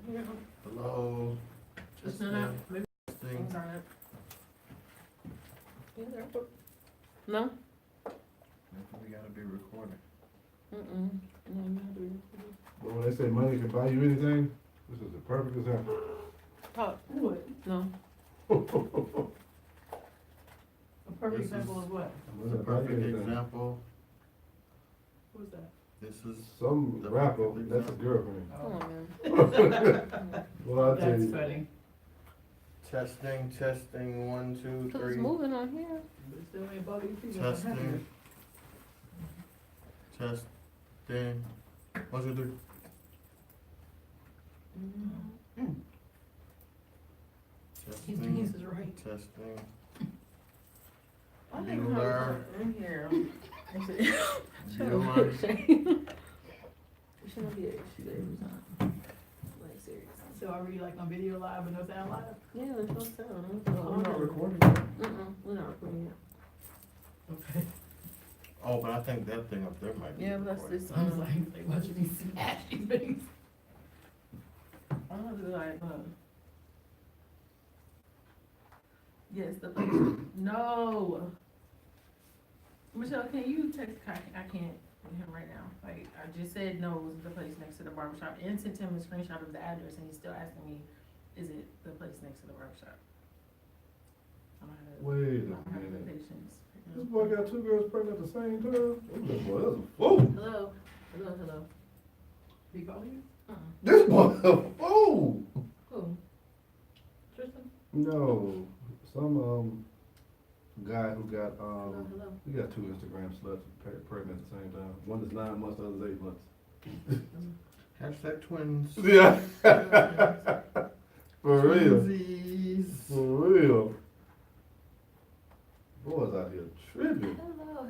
here. Hello. Just not, maybe Testing. things on it. Yeah, they're up. No? We gotta be recording. Mm-mm. No, you have to be. But when they say money can buy you anything, this is a perfect example. Talk. What? No. A perfect This example is- of what? It's a perfect example. Who's that? This is Some the rapper, perfect that's a example. girlfriend. Come on, man. Well, I'll tell That's you. funny. Testing, 1, 2, Cause 3. it's moving on here. But it still ain't bugging people. Testing. Testing. 1, 2, 3. His Testing. penis is right. Testing. I think Bueller. in here. Bueller. She shouldn't be able to shoot every time. Like, serious. So are we like on video live but no sound live? Yeah, there's no sound. We're not recording. We're not recording yet. Okay. Oh, but I think that thing up there might be. Yeah, but that's recording. this, I was like, they watching me smash these things. I'm gonna do like, yes, the place. No. Michelle, can you text, I can't with him right now. Like, I just said no, it was the place next to the barbershop and sent him a screenshot of the address and he's still asking me, is it the place next to the barbershop? I don't have Wait I a don't have the minute. patience. This boy got 2 girls pregnant at the same time? This boy, that's a fool. Hello, hello. He calling you? This boy a fool. Who? Tristan? No, some, guy who got, Hello. he got 2 Instagram sluts pregnant at the same time. One is 9 months, the other is 8 months. Hashtag twins. Yeah. For real. Twinsies. For real. Boys out here tripping.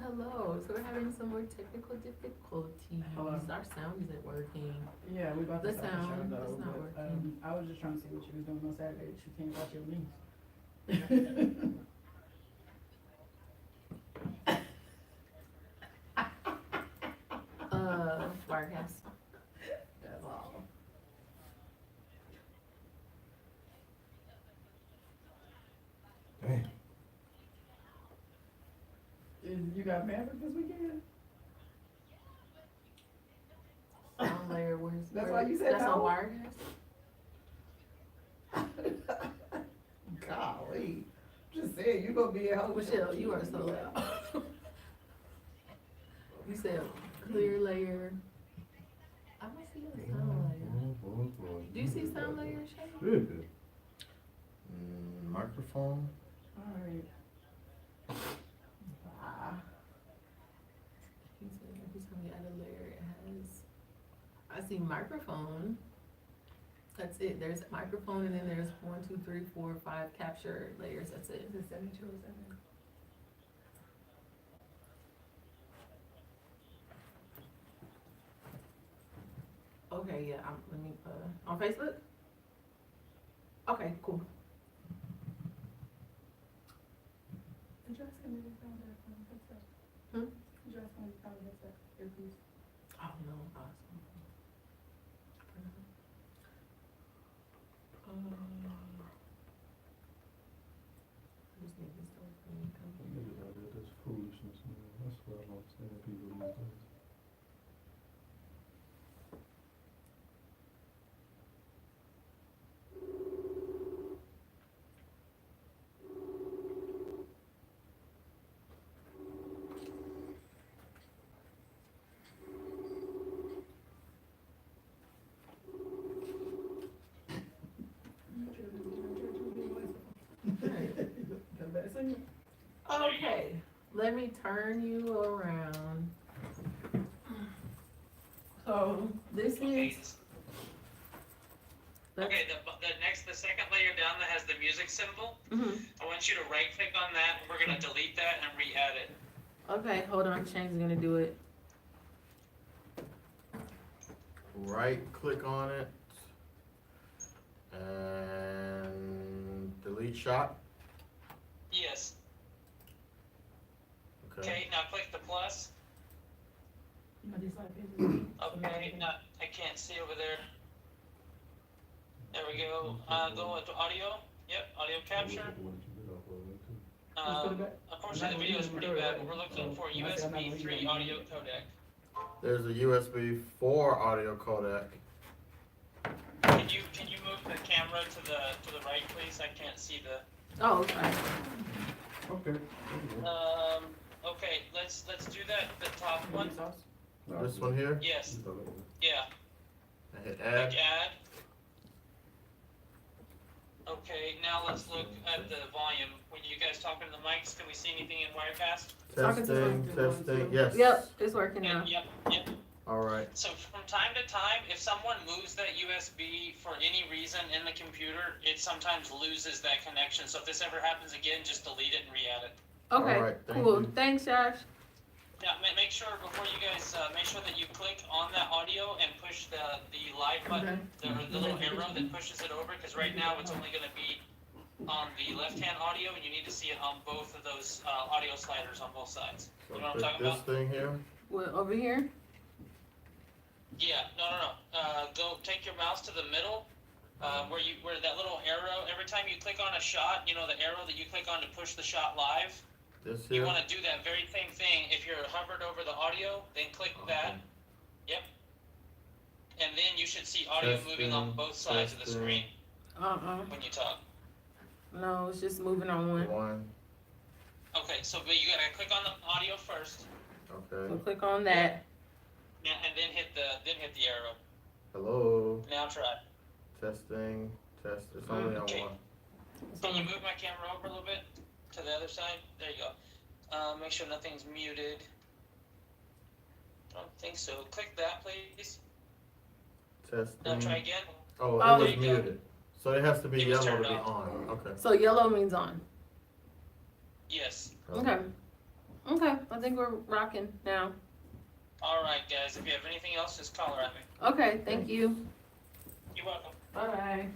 Hello. So we're having some more technical difficulties. Hello. Our sound isn't working. Yeah, we about to The start the show sound though. is not but, working. I was just trying to see what you was doing on Saturday. That you can't watch your links. Wirecast. That's all. Damn. You got Maverick this weekend? Sound layer, where's? That's where- why you said That's no? on Wirecast? Golly. Just saying, you gonna be at home. Michelle, you are so loud. You said clear layer. I don't see a sound layer. Do you see sound layer, Shay? Tripping. Microphone. Alright. He said every time you add a layer, it has. I see microphone. That's it. There's microphone and then there's 1, 2, 3, 4, 5 capture layers. That's it. Is it 72 or 7? Okay, yeah. Let me on Facebook. Okay, cool. Did you ask him if he found that headset? Hmm? Did you ask him if he found the headset? Earpiece? Oh no, awesome. I just need this to work for me. Niggas out there, that's foolishness, man. That's what I don't understand people these days. Okay, let me turn you around. So this is. Okay, the second layer down that has the music symbol, Mhm. I want you to right click on that, and we're gonna delete that and re-add it. Okay, hold on. Shane's gonna do it. Right click on it. And delete shot. Yes. Okay. Okay, now click the plus. You know, these like pages. Okay, no, I can't see over there. we go. Go to audio. Yep, audio capture. Unfortunately, the video is pretty bad, but we're looking for USB 3 audio codec. There's a USB 4 audio codec. Can you move the camera to the right, please? I can't see the. Oh, okay. Okay. Okay, let's do that. The top one. This one here. Yes. Yeah. I hit Click add. add. Okay, now let's look at the volume. When you guys talking to the mics, can we see anything in Wirecast? Talking to Testing, the- testing, yes. Yep, it's working now. Yep, yep. Alright, So from time to time, if someone moves that USB for any reason in the computer, it sometimes loses that connection. So if this ever happens again, just delete it and re-add it. Okay, Alright, thank cool. you. Thanks, Josh. Yeah, make sure before you guys, make sure that you click on that audio and push the live button, the little arrow that pushes it over, because right now it's only gonna be on the left-hand audio, and you need to see it on both of those, audio sliders on both sides. so You know what I'm click talking this about? thing here. What, over here? Yeah, no. Go, take your mouse to the middle, where that little arrow, every time you click on a shot, you know, the arrow that you click on to push the shot live? This You here. wanna do that very same thing. If you're hovered over the audio, then click that. Yep. And then you should see audio moving on Testing, both sides of the testing. screen Uh-uh. when you talk. No, it's just moving on one. One, Okay, so but you gotta click on the audio first, So okay. click on that. and then hit the arrow. Hello, Now try. testing, test, it's only on Okay. one. Can you move my camera over a little bit to the other side? There you go. Make sure nothing's muted. I don't think so. Click that, please. Now try Testing. again. Oh, Oh, it was there you go. muted. So it has to be It was yellow to turned be off. on, okay. So yellow means on. Yes. Okay. Okay, I think we're rocking now. All right, guys. If you have anything else, just call at me. Okay, thank you. You're welcome. Bye.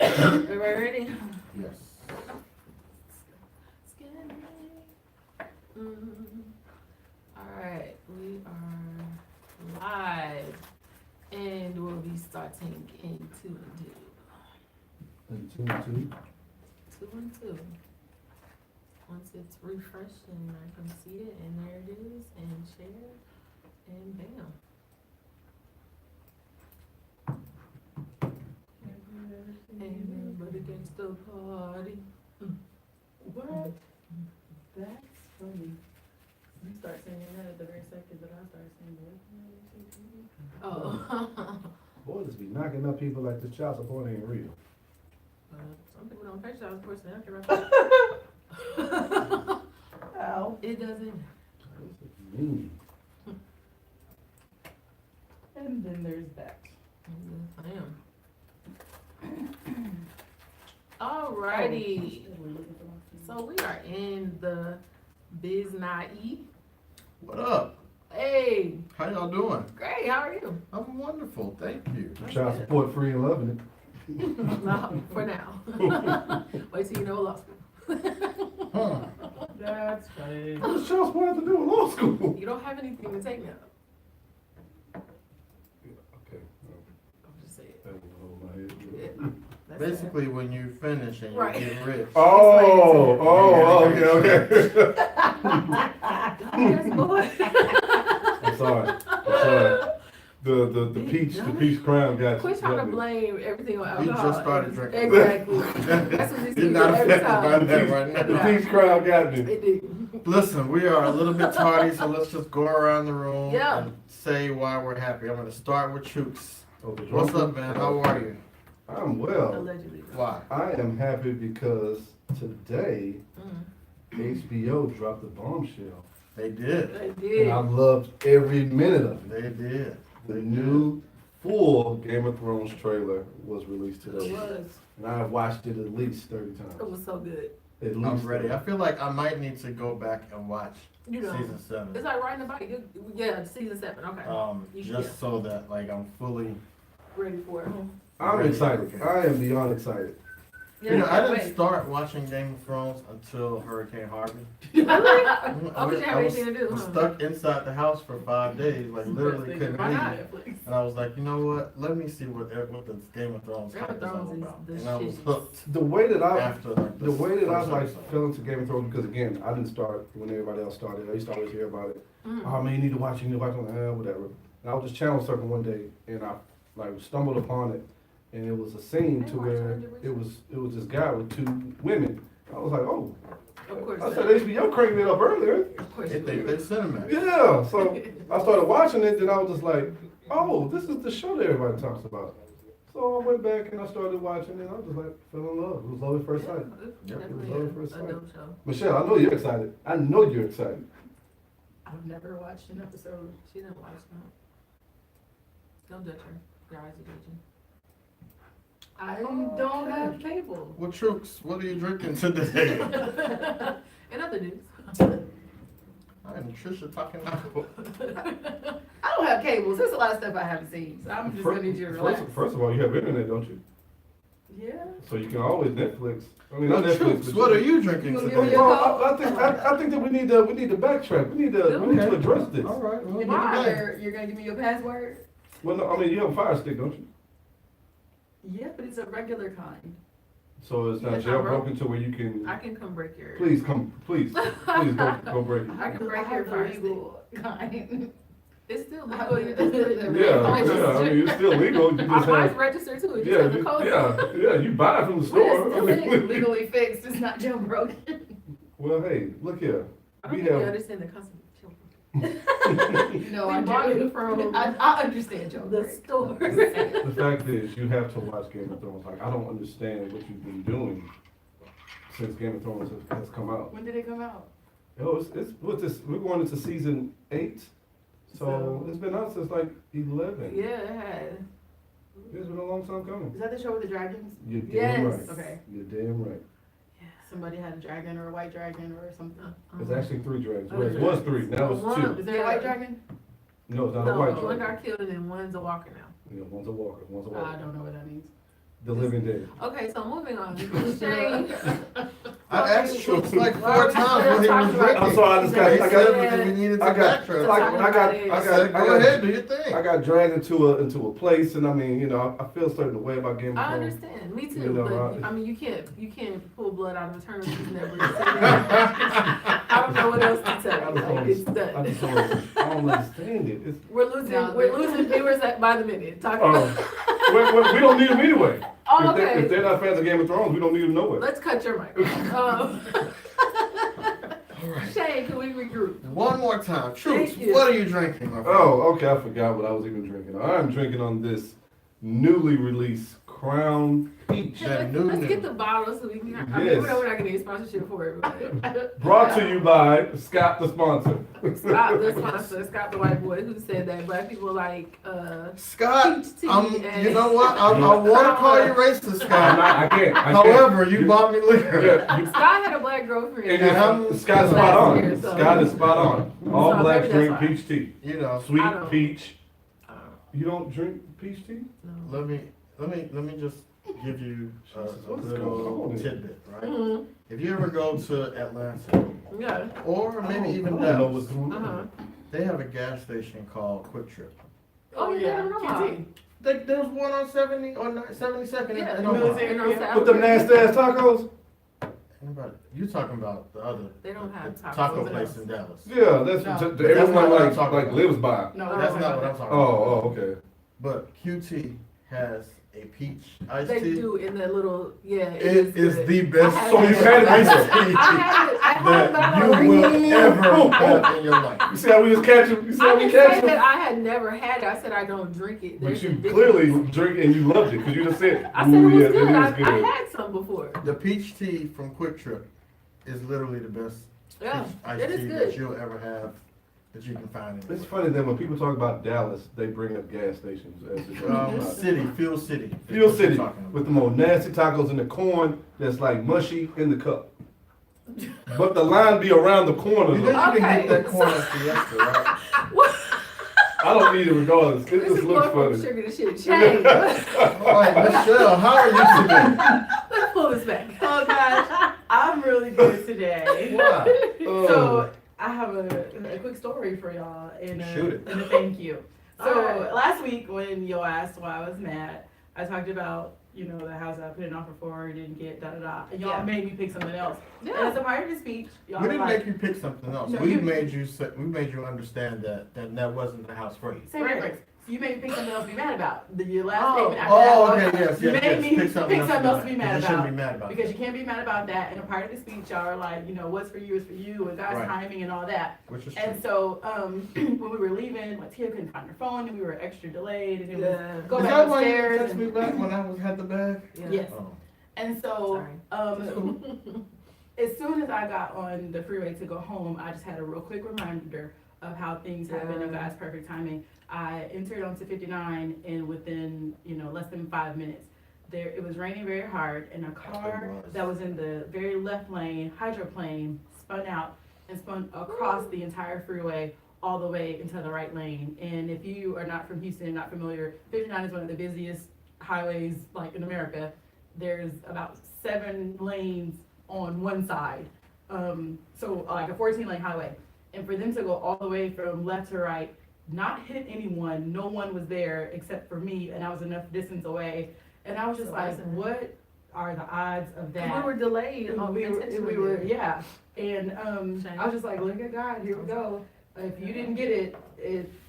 Everybody ready? Yes. Alright, we are live and we'll be starting in 2 and 2. And two. 2 and 2. Once it's refreshed and I can see it, and there it is, and share, and bam. Amen, but against the party. What? That's funny. You start singing that at the very second that I start singing it. Oh. Boy, just be knocking up people like the child support ain't real. Some people don't pay child support, so they don't care about that. Ow. It doesn't. That's mean. And then there's that. I am. Alrighty, so we are in the Biznai. What up? Hey, How y'all doing? great, how are you? I'm wonderful, thank you. Child support free and loving it. No, for now. Wait till you know law school. Huh. That's funny. What does child support have to do with law school? You don't have anything to take now. Okay. I'm just saying. That was over my head. Yeah, that's Basically, when you finish and you're Right. getting rich. Okay. Yes, boy. I'm sorry. The peach crown got Quit trying to got me. blame everything on He alcohol. just started drinking. Exactly. That's what he's He's not every affected by time. that right The now. peach crown got me. It did. Listen, we are a little bit tardy, so let's just go around the room Yeah. and say why we're happy. I'm gonna start with Chooks. Oh, the What's drunk up, one? man? How are you? I'm well. Allegedly. Why? I am happy because today Mm. HBO dropped the bombshell. They did. They And did. I loved every minute of it. They did. The new full Game of Thrones trailer was released It today. was. And I've watched it at least 30 It times. was so good. At least I'm ready. 30. I feel like I might need to go back and watch You know. season 7. It's like riding a bike. Yeah, season 7. Okay. You should Just so that like I'm fully. ready for it. I'm Ready. excited. I am beyond excited. Yeah, You know, I didn't wait. start watching Game of Thrones until Hurricane Harvey. Really? I Oh, was, because you have I was anything to do, huh? stuck inside the house for 5 days, like literally couldn't Why not? leave. And I was like, you know what? Let me see what this Game of Thrones Game of hype is all Thrones is about. the And I was shit. hooked The way that I after like the way that I first like episode. fell into Game of Thrones, because again, I didn't start when everybody else started. I used to always hear about it. Oh man, you need to watch it, you need to watch it. Whatever. And I was just channel surfing one day, and I like stumbled upon it, and it was a scene to where it was this guy with 2 women. I was like, oh. Of course. I said HBO cranked it up earlier. Of course. They think they're Cinemax. Yeah. So I started watching it, then I was just like, oh, this is the show that everybody talks about. So I went back and I started watching it, and I was just like, fell in love. It was love at first sight. Definitely It was love at first a sight. dope show. Michelle, I know you're excited. I know you're excited. I've never watched an episode. She didn't watch that. Don't judge her. Your eyes are judging. I don't have cable. Well, Trooks, what are you drinking today? In other news. And Trisha talking now. I don't have cable. There's a lot of stuff I haven't seen, so I'm just gonna need you to relax. First of all, you have internet, don't you? Yeah. So you can always Netflix. I mean, not Well, Netflix. Trooks, but what are you drinking You gonna today? give me a Well, I think that we need to backtrack. We need to address this. All right. Well, And you're gonna give me your password? Well, no, I mean, you have a Fire Stick, don't you? Yeah, but it's a regular kind. So it's not It's not jailbroken to where you can. I can come break your. Please go break it. I can break I your have fire the stick. legal kind. It's still I legal. would- You just did it. Yeah, I mean, it's still legal. You just Mine's have. registered too. It just Yeah, has the code. yeah. You buy it from the But it's store. still I mean, legally fixed, it's not jailbroken. well, hey, look here. I don't We think you have. understand the concept. No, We I bought do. it from I understand the jailbreak. store. The fact is, you have to watch Game of Thrones. Like, I don't understand what you've been doing since Game of Thrones has come out. When did it come out? Oh, it's what's this? We're going into season 8, so it's been out since like 11. Yeah, it had. It's been a long time coming. Is that the show with the dragons? You're damn Yes. right. Okay. You're damn right. Somebody had a dragon or a white dragon or something. It's actually 3 dragons. Oh, Well, it yeah. was 3. Now it's One- 2. Is there a white dragon? No, it's not a No, white one dragon. got killed and then one's a walker now. Yeah, one's a walker. One's a I walker. don't know what that means. The living dead. Okay, so moving on. Shane. I asked Trooks like 4 Well, times what he was I'm drinking. I'm sorry, I just got- He I said got- that we needed to I got- backtrack. I said, go ahead, do your thing. I got dragged into a place, and I mean, you know, I feel a certain way about Game of I Thrones. understand. Me too. You know, but I mean, you can't pull blood out of a turnip you've never seen. I don't know what else to I tell you. just Like, it's don't, I done. just don't, I don't understand it. It's, We're losing viewers by the minute. Talking we don't need them anyway. Oh, If they- okay. If they're not fans of Game of Thrones, we don't need them nowhere. Let's cut your mic. Shane, can we regroup? One more time. Trooks, Thank you. what are you drinking, my friend? Oh, okay, I forgot what I was even drinking. I'm drinking on this newly released Crown Peach. That Let's new get the bottle so we can. I mean, Yes. we're not gonna get sponsorship for it. But Brought to you by Scott the sponsor. Scott, the sponsor, Scott the white boy, who said that black people like Scott, peach tea and- you know what? I want to call you racist, Scott. I can't. However, you bought me liquor. Yeah, you- Scott had a black girlfriend. and I'm- Scott's spot last year, on. so- Scott is spot on. All So blacks maybe drink that's why. peach tea. You know, Sweet I don't. peach. Uh, You don't drink peach tea? no. let me just give you a Jesus, what's little going on? tidbit, right? Mhm. If you ever go to Atlanta, Yeah. or maybe even I don't know Dallas, what's going on. Uh-huh. they have a gas station called Quick Trip. Oh, yeah. QT. There's one on 70 or 72nd Yeah, in no, Omaha. they don't sell- With them nasty ass tacos? Anybody? You talking about the other They don't have the tacos taco in place us. in Dallas? Yeah, that's No. just, That's everyone not what I'm like talking about. lives by. No, That's no, not no. what I'm talking Oh, about. okay. But QT has a peach iced They tea. do in that little, yeah. It is good. the best I So had you it. had it iced before. tea I had it, but that I you don't will really- ever have in your life. You see how we just catch him? You see how I we can catch say him? that I had never had it. I said I don't drink it. But There's a you difference. clearly drink and you loved it because you just said, I said it was yeah, good. it I is good. had some before. The peach tea from Quick Trip is literally the best Yeah, peach iced it is tea good. that you'll ever have that you can find It's anywhere. funny that when people talk about Dallas, they bring up gas stations as if City, Fuel City. is Fuel what you're City talking about. with the more nasty tacos and the corn that's like mushy in the cup. But the line be around the corner. You know though. you can Okay. get that corn at Fiesta, right? I don't need it regardless. It This just is looks going from funny. sugar to shit change. All right, Michelle, how are you today? Let's pull this back. Oh gosh, I'm really good today. Why? So I have a quick story for y'all and Shoot it. and a thank you. So Alright. last week when y'all asked why I was mad, I talked about, you know, the house I put an offer for, didn't get, da da da. And y'all Yeah. made me pick something else. And Yeah. as a part of the speech, y'all We were didn't like, make you pick something else. No, We you- made you understand that wasn't the house for you. same Right. difference. So you made me pick something else to be mad about. Your last Oh. statement after Oh, that okay, was, yes, you yes, made yes. me Pick something else to be mad You shouldn't about. be mad about Because it. you can't be mad about that. And a part of the speech, y'all are like, you know, what's for you is for you, and God's Right. timing and all that. Which is true. And so when we were leaving, Tia couldn't find her phone, and we were extra delayed, and it was Yeah. go Is back that why you upstairs. texted me back when I had the bag? Yes. Oh. And so Sorry. as soon as I got on the freeway to go home, I just had a real quick reminder of how things happen in Yeah. God's perfect timing. I entered onto 59, and within, you know, less than 5 minutes, it was raining very hard, and a car It was. that was in the very left lane, hydroplane, spun out and spun across the entire freeway all the way into the right lane. And if you are not from Houston and not familiar, 59 is one of the busiest highways like in America. There's about 7 lanes on one side, so like a 14-lane highway. And for them to go all the way from left to right, not hit anyone, no one was there except for me, and I was enough distance away. And I was just So like, isn't it? what are the odds of that? We were delayed. We were, yeah. And Shame. I was just like, look at God, here we go. If you didn't get it,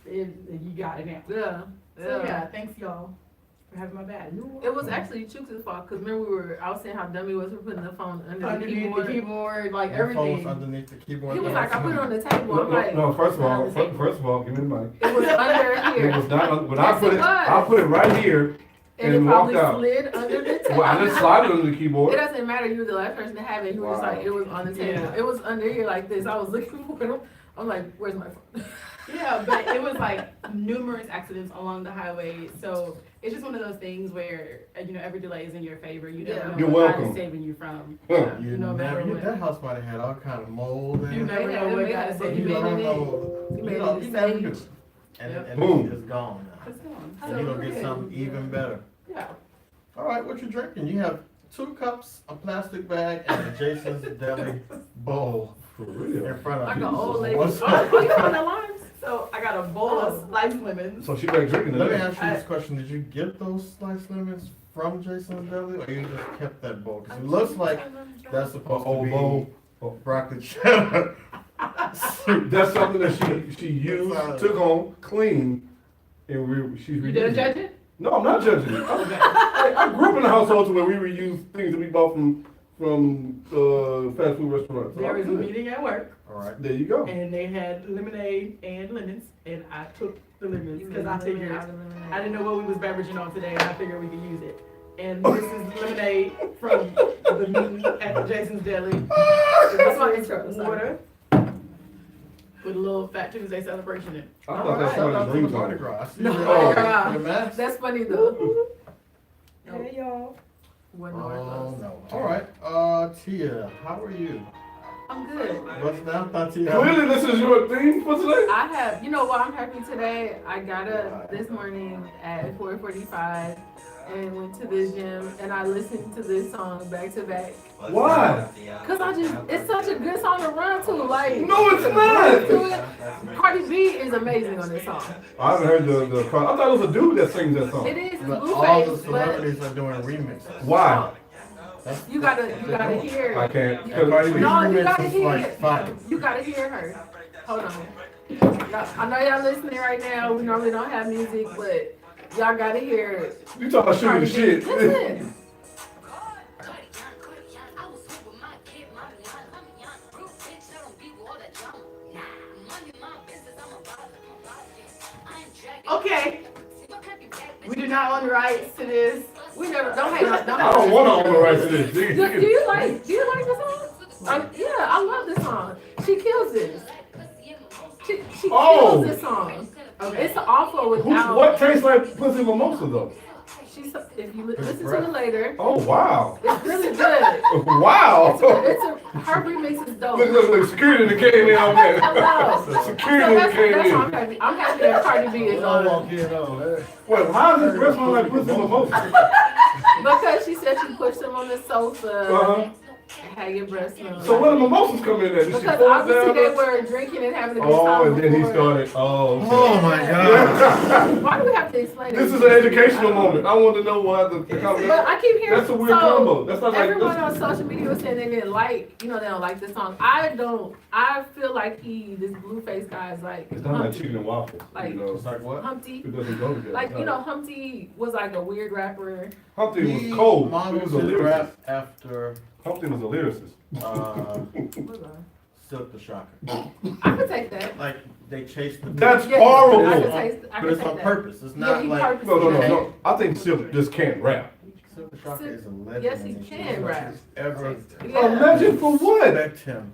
you got it now. Yeah. So yeah, thanks y'all for having my back. It was actually Chooks' fault, because remember I was saying how dummy was for putting the phone under the Underneath keyboard. the keyboard, like Your phone was everything. underneath the keyboard. He was Yeah, like, I put it on the table. No, I'm like, no, first of all, on the table. first of all, give me the mic. It was under It here. was not, when Yes, I put it it, was. I put it right here And it and probably walked out. slid under the table. Well, I didn't slide it under the It keyboard. doesn't matter. You were the last person to have it. You were just Wow. like, it was on the table. Yeah. It was under here like this. I was looking for it. I'm like, where's my phone? Yeah, but it was like numerous accidents along the highway. So it's just one of those things where, you know, every delay is in your favor. You never Yeah. know You're what God welcome. is saving you from. Huh. You No matter never, what. that house might have had all kind of mold in You it. never They know had- what they God had- is they saving You you made don't it know. You You made know, it you never do. stage. And Yep. Boom. it's gone now. It's gone. So you're gonna get something even better. Yeah. All right, what you drinking? You have 2 cups, a plastic bag, and a Jason's Deli bowl For real. in front of Like you. an old lady. What's Oh, up? you on the limes? So I got a bowl of sliced lemons. So she back drinking Let me today. ask you this question: did you get those sliced lemons from Jason's Deli, or you just kept that bowl? Because it looks like that's supposed to Old be bowl. broccoli cheddar. That's something that she used, took home, cleaned, and she's You reusing didn't it. judge it? No, I'm not judging it. I grew up in a household to where we reuse things that we bought from fast food restaurants. So There I'm was a good. meeting at work, All right. There you go. and they had lemonade and lemons, and I took the lemons because I figured I didn't know what we was beveraging on today, and I figured we could use it. And this is lemonade from the meeting at Jason's Deli. That's my This intro, is sorry. water with a little Fat Tuesday celebration in it. I All thought that's right. one Shout of out the to the dreams Mardi on it. Gras. I see No, you Mardi got Gras. your mask. That's funny though. Hey y'all. What Oh noise? no. All right. Tia, how are you? I'm good. What's that? Thought Tia. Clearly, this is your theme for today. I have, you know what, I'm happy today. I got up this morning at 4:45 and went to the gym, and I listened to this song back to back. Why? Cause it's such a good song to run to. Like, No, it's not. to it. Cardi B is amazing on this song. I haven't heard the. I thought it was a dude that sings that song. It is, it's But all the Blueface, but celebrities are doing remixes. Why? That's, you gotta hear. I can't. and Cardi B's No, you remix gotta is hear like it. fire. You gotta hear her. Hold on. I know y'all listening right now. We normally don't have music, but y'all gotta hear it. You talking about shooting the shit? Listen. Okay, we do not own the rights to this. We never don't hate on. I don't want to own the rights to this. Do you like the song? Yeah, I love this song. She kills this. She Oh. kills this song. It's awful Who, without. what tastes like pussy mimosa though? She's if you listen to it later, Oh wow! it's really good. Wow! It's a her remix is dope. Look, security that came in on Hello. that. Security cheering when you came that's in. why I'm happy that Cardi B is I'll on. walk in on. Wait, how is this restaurant like pussy mimosa? Because she said she pushed him on the sofa. Uh-huh. And had your breast smell. So where the mimosas come in at? Did she Because pour it obviously down they there? were drinking and having a good Oh, time. and then he before. started. Oh, okay. Oh my God. Why do we have to explain This it? is an educational moment. I want to know why the comment. But I keep hearing That's a weird combo. That's not like everyone this. on social media was saying they didn't like, you know, they don't like this song. I don't. I feel like this Blueface guy is like It's not like Humpty. chicken and waffles. Like- You know, It's like what? Humpty. it doesn't go together. Like, you know, Humpty was like a weird rapper. Humpty He was cold. He modeled was a his lyricist. rap after Humpty was a lyricist. Hold on. Silk the Shocker. I could take that. Like they chased the. That's Yes, horrible. I could taste. I But could it's take on that. purpose. It's Yeah, not he like. purposely No. I think Silk just can't rap. Silk the Shocker is a legend. Yes, he in this can shit. rap. Ever Yeah. A legend for what? respect him.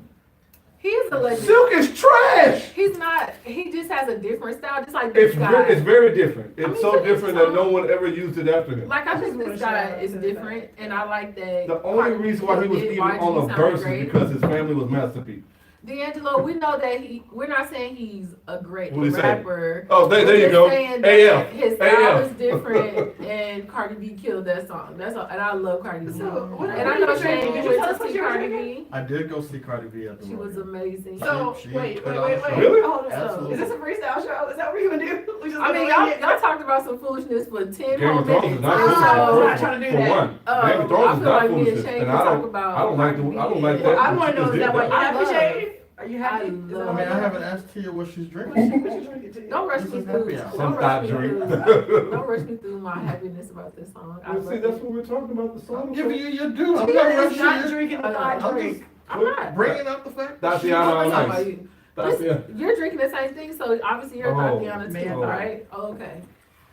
He is a legend. Silk is trash. He's not. He just has a different style, just like It's this guy. it's very different. I mean, It's so but it's different that so- no one ever used it after him. Like I think this guy is different, and I like that. The only reason why he was did even YG on a sound verse is great. because his family was Master P. D'Angelo, we know that we're not saying he's a great What'd he say? rapper. Oh, there We're you just go. saying that AF. his style AF. is different, and Cardi B killed that song. That's all, and I love Cardi B. So, what And I know Shane, you Did you went tell us to what see you were Cardi drinking? B. I did go see Cardi B at the She was rodeo. amazing. So, She wait. put on some- Really? Hold on. Absolutely. Is this a freestyle show? Is that what you're gonna do? We just I mean, gonna wing it? y'all talked about some foolishness for 10 Game more of Thrones is minutes. not I'm foolishness. not trying to do For that. one, Game of Thrones I is feel not like me and foolishness, Shane and can I talk don't about like Cardi B. I don't like Well, that. I want to know, is that what you I happy, love- Shane? Are you happy? I Is love- that I what mean, I you haven't asked Tia what she's What drinking. you drinking to? Don't rush This me is through. happy hour. Some Don't rush thought me drink. through. Don't rush me through my happiness about this song. I Well, love see, that's it. what we're talking about. The song. I'm giving you your due. I'm She not is rushing not you. drinking the I'm hot I'm drink. just I'm not. bringing up the fact that she's Tatiana on I'm talking ice. about you. Tatiana. You're drinking the same thing, so obviously you're Oh, Tatiana too, man. right? Oh, okay.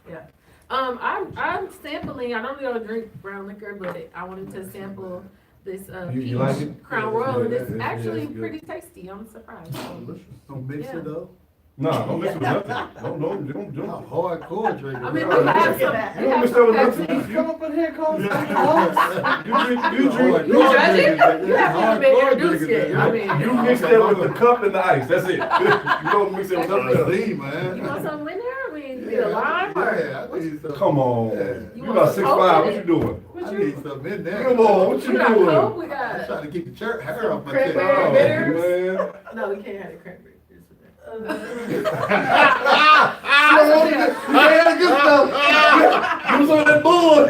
Yeah. I'm sampling. I normally don't drink brown liquor, but I wanted to sample this You peach like it? Crown Royal, and Yeah, it's yeah, actually it's good. pretty tasty. I'm surprised. Don't mix Yeah. it though. No, don't mix it with nothing. Don't. I'm hardcore drinking. I mean, No, we have you some. don't We have mix that some with Pepsi. nothing. Come up in here, call us. You drink. You judging? You haven't been introduced yet. I mean, You mix that with the cup and the ice. That's it. You don't mix it with nothing else. See, you man. want something in there? I mean, need a lime or? Yeah, I need some. Come on. Yeah. You want about some 6'5". Coke What in you it? doing? What I you? need some in there. Come on. What you We got doing? Coke. We I'm got. trying to keep the shirt hair off my Cranberry chest. bitters. Man. No, we can't have the cranberry. You had a good stuff. You was on that bull.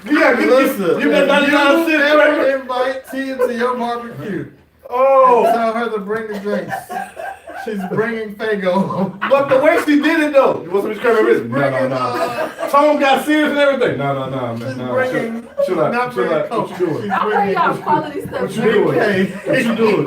Yeah, Listen, you got 99 cents. ever invite Tia to your barbecue. Oh. Tell her to bring the drinks. She's bringing Fago. But the way she did it though, you want some cranberry She's bitters? bringing, No. Tone got serious and everything. No, man. She's No. bringing, Chill out. not Chill bringing out. Coke. What you doing? She's I bring bringing y'all quality stuff. What you doing? What you doing?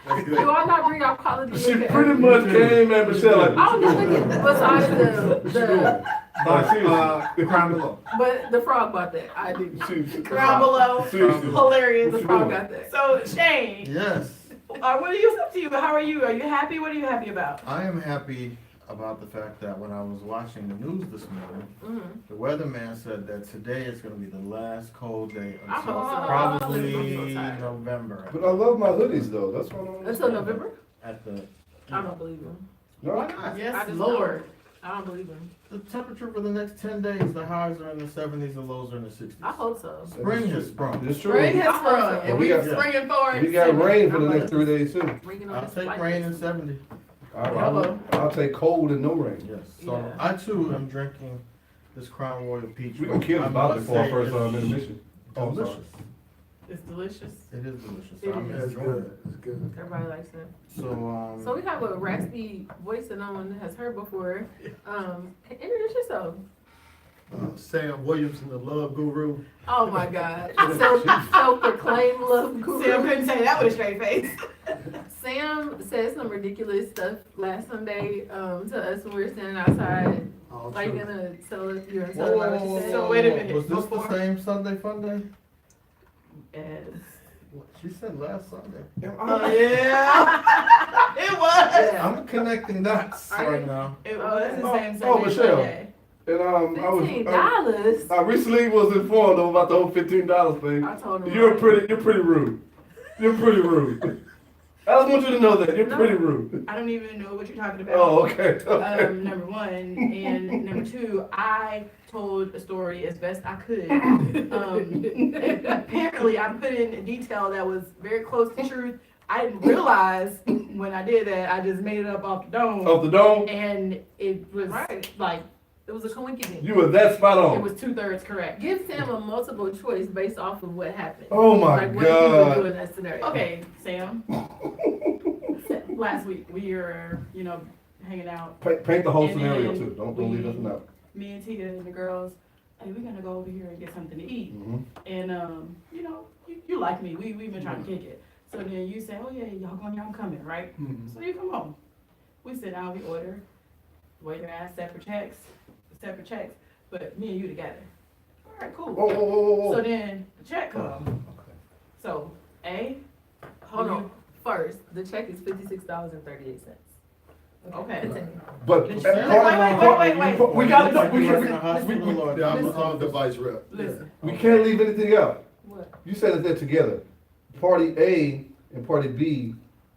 That's good. Do I not bring y'all quality? She liquor? pretty much came at Michelle like, I what was you just doing? looking besides What you doing? the Like, seriously. Crown below. but the frog bought that. I didn't. Seriously. Ground below. Seriously. Hilarious. The you frog doing? got that. So, Shane, Yes, what are you up to? How are you? Are you happy? What are you happy about? I am happy about the fact that when I was watching the news this morning, Mm-hmm. the weatherman said that today is going to be the last cold day I until hope so. probably I'm so tired. November. But I love my hoodies though. That's what I don't Until November? At the I don't believe him. No? Why not? I Yes, just Lord. I don't believe him. The temperature for the next 10 days, the highs are in the 70s, the lows are in the 60s. I hope so. Spring has sprung. It's true. Spring has I hope sprung, so. and We we're got- springing forward. We got rain for the next 3 days too. Bringing on I'll this take flight. rain in 70. I'll take cold and no rain. Yes. So Yeah. I too am drinking this Crown Royal Peach. We gonna kill I the bottle must before our say first it's intermission. delicious. It's delicious. It is delicious. It I'm is. That's enjoying good. it. That's good. Everybody likes it. So So we have a raspy voice that no one has heard before. Introduce yourself. Sam Williamson, the love guru. Oh my God. Self-proclaimed love guru. Sam couldn't say that with a straight face. Sam said some ridiculous stuff last Sunday to us when we were standing outside. All Are you true. gonna tell us? You're gonna Whoa, tell whoa, us what whoa, you said? So wait a minute, Was this before- the same Sunday Fun Day? Yes. She said last Sunday. Oh, yeah. It was. Yeah. I'm connecting dots Are right you- now. It was the same Oh, Sunday. Michelle. Sunday. And $15. I recently was informed though about the whole $15 thing. I told him. You're pretty rude. You're pretty rude. I just want you to know that you're No. pretty rude. I don't even know what you're talking about. Oh, okay. Okay. Number one, and number two, I told a story as best I could. And apparently, I put in a detail that was very close to truth. I didn't realize when I did that, I just made it up off the dome, Off the dome, and it was Right. like It was a coincidence. you were that spot it on. was 2/3 correct. Give Sam a multiple choice based off of what happened. Oh my Like what he would do God. in that scenario. Okay, Sam. Last week we were, hanging out. Paint the whole And scenario then too. Don't leave nothing out. Me and Tia and the girls, hey, we're gonna go over here and get something to eat. Mhm. And you like me. We've been trying to kick it. So then you say, oh yeah, y'all going, y'all coming, right? So you come home. We sit down, we order. Waiter asks separate checks, but me and you together. All right, cool. Whoa, whoa, whoa, whoa, So whoa. then the check comes. Okay. So Hold on. First, the check is $56.38. Okay. Continue. But Wait, we gotta got go. we You're in a can't hospital or- Yeah, I'm the vice rep. Listen, we can't leave anything out. What? You said that they're together. Party A and Party B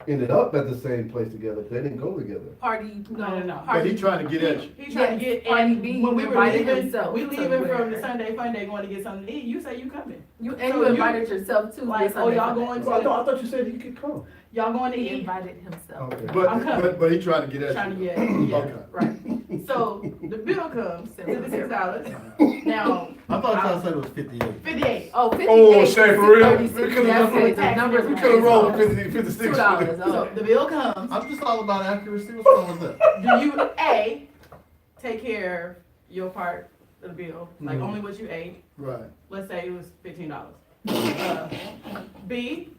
ended up at the same place together. They didn't go together. Party, No. But he trying to get at you. he trying to get, Party and B when we were invited leaving, himself we to leaving where? from the Sunday fun day going to get something to eat, you say you coming. You So you invited yourself too. Like, this oh, Sunday y'all Sunday. going So I thought you said you could come. Y'all going to He eat? invited himself. Okay. I'm coming. But he trying to get at Trying to you. get, yeah, Okay. right. So the bill comes, $56. Now, I thought y'all said it was 58. 58. Oh, 58. Oh, Shay, for real? 36. We could've That's done- it. The numbers We are could have rolled with crazy. 50, 56. $2. So the bill comes. I'm just all about accuracy. What's wrong with that? Do you A, take care of your part of the bill, like Mhm. only what you ate? Right. Let's say it was $15. B,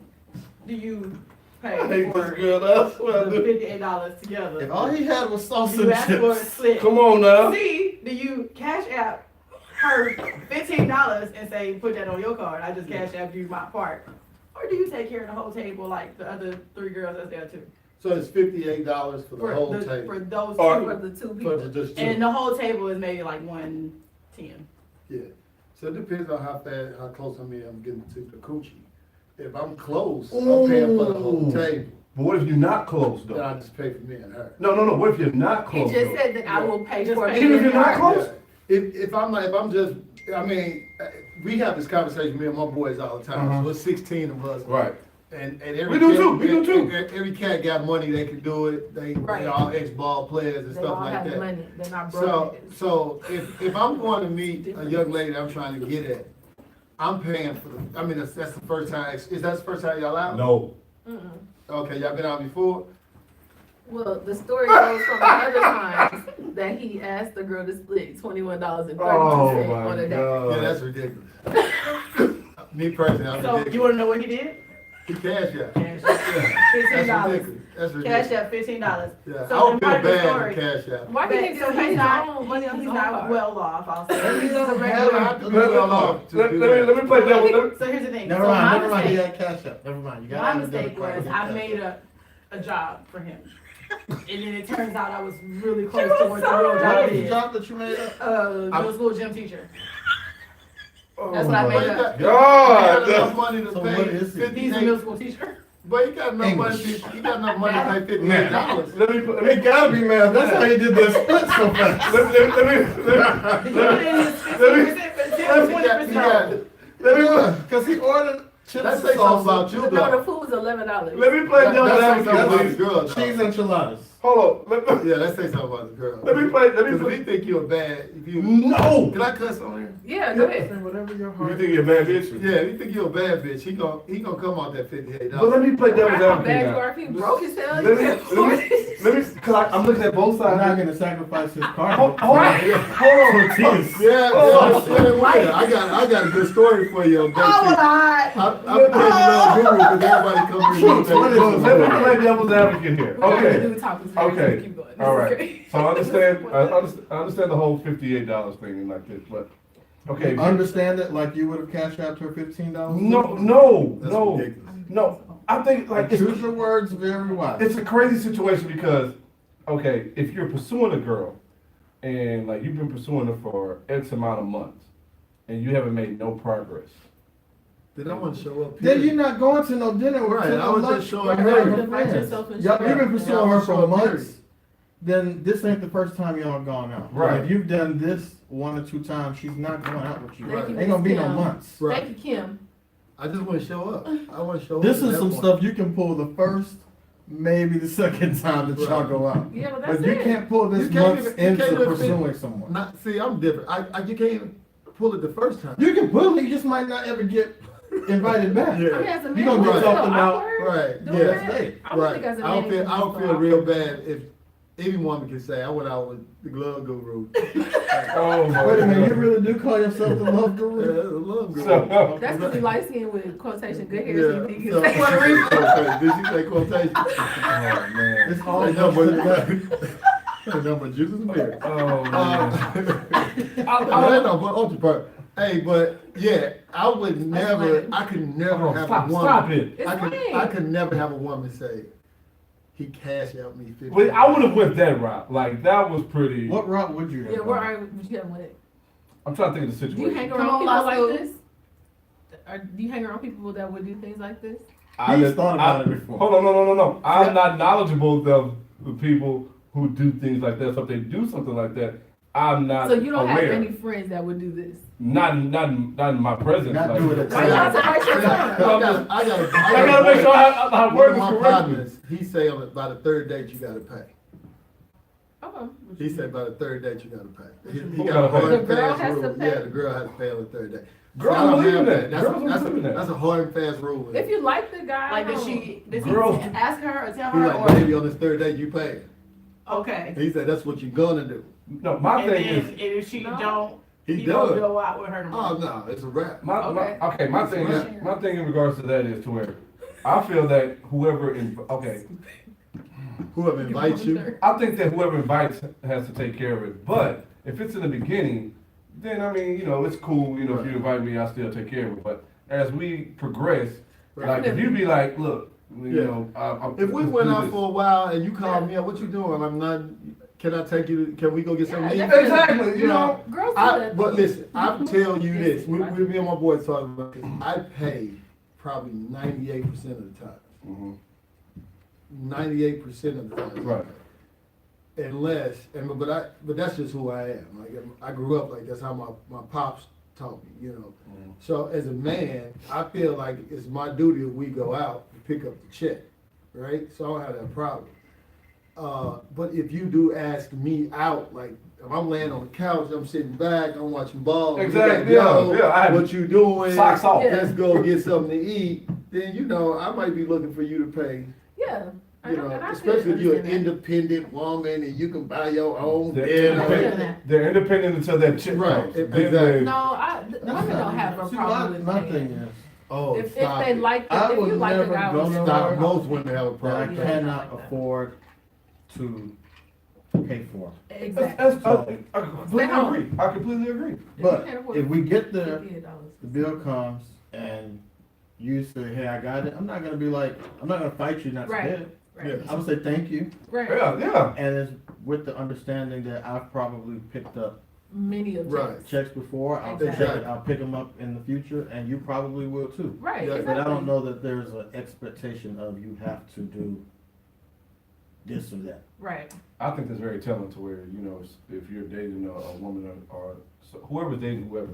do you I pay hate for this girl. That's what I the do. $58 together? If all he had was sauce You and ask for a chips. split. Come on now. C, do you cash app her $15 and say, put that on your card, I just cash app you my part? Or do you take care of the whole table like the other 3 girls that's there too? So it's $58 for the whole For table. those Or- two. For the two For people. just two. And the whole table is maybe like 110. Yeah. So it depends on how close I'm getting to the coochie. If I'm close, I'm paying for the whole Ooh. table. But what if you're not close Then I though? just pay for me and her. No. What if you're not He close? just though? said that I will pay Just for pay it. Even if you're not close? Yeah. If I'm just, I mean, we have this conversation, me and my boys all the time. Uh-huh. So it's 16 of us. Right. And every We do cat, too, we do too. Every cat got money, they can do it. They Right. all ex-ball players and They stuff all like have that. money. They're not So, broke. so if I'm going to meet a young lady I'm trying to get at, I'm paying for the, I mean, that's the first time, is that the first time y'all out? No. Okay, y'all been out before? Well, the story goes from the other times that he asked the girl to split $21.32 Oh on my a day. God. Yeah, that's ridiculous. Me personally, I'm So ridiculous. you wanna know what he did? He cash out. Cash That's $15. ridiculous. That's ridiculous. Cash app $15. Yeah, So I would in feel part of the bad story- for cash out. Why can't he So just pay he's his not, own money on he's his not own card? well off, I'll say. He's He a doesn't regular. have to be well off to do that. Let me play devil. So here's the thing. Never So my mind. He mistake- had cash up. Never mind. You My got mistake was I made a job for him. And then it turns out I was really close to what the real What job was the is. job that you made up? Middle school gym teacher. Oh That's what I But made you up. got, you got enough God. money to So pay what is it? He's a middle school teacher. But you got enough money. English. You got enough money to pay $58. Man, let me It gotta be, man. That's how you did the split so fast. let The dividend is 15%, but it's still You got- 20%. let me Because he ordered chips Let's and say something salsa, about you, No, the though. food was $11. let me play devil Let's say advocate, something about please. the girl, though. cheese enchiladas. Hold on. Yeah, let's say something about the girl. Let me play. Because if he think you're bad, if you No. can I cuss on here? Yeah, go ahead. Say whatever your You heart. think you're a bad bitch? Yeah, if you think you're a bad bitch, he gonna come out that $58. But let me play devil's How advocate bad you now. are if you broke as hell. Let me, cause I'm looking at both I'm not sides. gonna sacrifice his car. Hold on. Jeez. Yeah, Oh, I got a good story for you. Oh, God. I'm taking on guru because everybody comes in. Let me play devil's advocate here. Okay. Okay. Keep going. All right. So I understand. I understand the whole $58 thing and like this, but okay. Understand it like you would have cashed out her $15? That's No. ridiculous. No. I think like Choose your words very wisely. it's a crazy situation because, okay, if you're pursuing a girl and like you've been pursuing her for X amount of months and you haven't made no progress, Then I want to show up. Then period. you're not going to no dinner with Right, her. I was lunch just showing with her. her and her Invite friends. yourself and Y'all, show you've been up. pursuing her for Show up, months. period. Then this ain't the first time y'all gone out. Right. If you've done this 1 or 2 times, she's not going out with you. Thank you, Ain't gonna be no Kim. months. Right. Thank you, Kim. I just want to show up. I want to show up. This at is that some point. stuff you can pull the first, maybe the second time that y'all Right. go out. Yeah, but that's But you it. can't pull this You can't months even- you can't into even pursuing someone. Not, see, I'm different. You can't even pull it the first time. You can pull it, you just might not ever get invited back. I mean, as a man, You gonna would get you talked feel about- awkward Right, doing yeah. that? I would Right. think as a I don't man, feel. you I don't feel feel real awkward. bad if any woman can say I went out with the glove guru. Oh my Wait a minute, you God. really do call yourself the love Yeah, guru? the love guru. So, That's because you light skin with quotation good hair, so you think you so- can say Puerto Rico. quotation. Did she say quotation? oh man. It's all Ain't just no but juice in the beer. Oh man. I know, but ultra part. Hey, but yeah, I would never. lame. I could never Oh, have stop, a woman. stop it. It's I could. lame. I could never have a woman say, "He cashed out me 50." But I would have went that route. Like that was pretty. What route would you have? Yeah, where gone? are you have with? I'm trying to think of the Do you hang situation. around Come on, people law like school. this? Or do you hang around people that would do things like this? He's thought about it before. Hold on, no. I'm not knowledgeable of the people who do things like that. So if they do something like that, I'm not So you don't aware. have any friends that would do this? Not in my presence. Not like, do it at Why you not invite your I son? gotta make sure I One word of this my correctly. partners, he say by the third date you gotta pay. Okay. He said by the third date you gotta pay. He Who got a gotta pay? hard The and girl fast has to rule. pay? Yeah, the girl has to pay on the third date. Girls I don't believe in have that. That's, Girls that's, believe in that. that's a hard and fast rule. If you like the guy, Like, I does don't- he Girls- ask her or tell He her like, or? baby, on this third date you pay. Okay. He said that's what you're gonna do. No, my And thing then is, if she No. don't, He he don't does. go out with her Oh tomorrow. no, it's a wrap. my thing is, my thing in regards to that is to where I feel that whoever, Whoever invites you. I think that whoever invites has to take care of it. But if it's in the beginning, then I mean, it's cool. If you invite me, I'll still take care of it. But as we progress, like if you be like, look, If we went out for a while and you call me up, what you doing? I'm not. Can I take you? Can we go get something to Yeah, eat? exactly, Girls do that. But listen, I'll tell you this. Me and my boys talking about this. I pay probably 98% of the time. Mhm. 98% of the time. Right. Unless, but that's just who I am. Like I grew up like that's how my pops taught me. So as a man, I feel like it's my duty if we go out to pick up the check, right? So I don't have that problem. But if you do ask me out, like if I'm laying on the couch, I'm sitting back, I'm watching ball. Exactly, Yo, yeah, I have what you doing? socks off. Yeah. Let's go get something to eat. Then I might be looking for you to pay. Yeah. You know, And I especially if you're an understand that. independent woman and you can buy your own They're dinner. independent, they're independent until that chick Right, comes. exactly. Then they- No, women don't have a See, problem with my paying. thing is, Oh, If stop they it. like, I if would you like the never guy, go with nowhere Stop. Most women have a that I problem. Yeah. cannot like that. afford to pay for. Exactly. I completely agree. I completely agree. But can't afford if we get there, $58. the bill comes and you say, hey, I got it, I'm not gonna be like, I'm not gonna fight you not to Right. pay it. Right. Yeah. I'm gonna say thank you, Right. Yeah. and it's with the understanding that I've probably picked up Many of Right. checks. checks before, I'll Exactly. I'll pick them up in the future, and you probably will too. Right. Yeah, But I don't exactly. know that there's an expectation of you have to do this or that. Right. I think that's very telling to where, if you're dating a woman or whoever's dating whoever,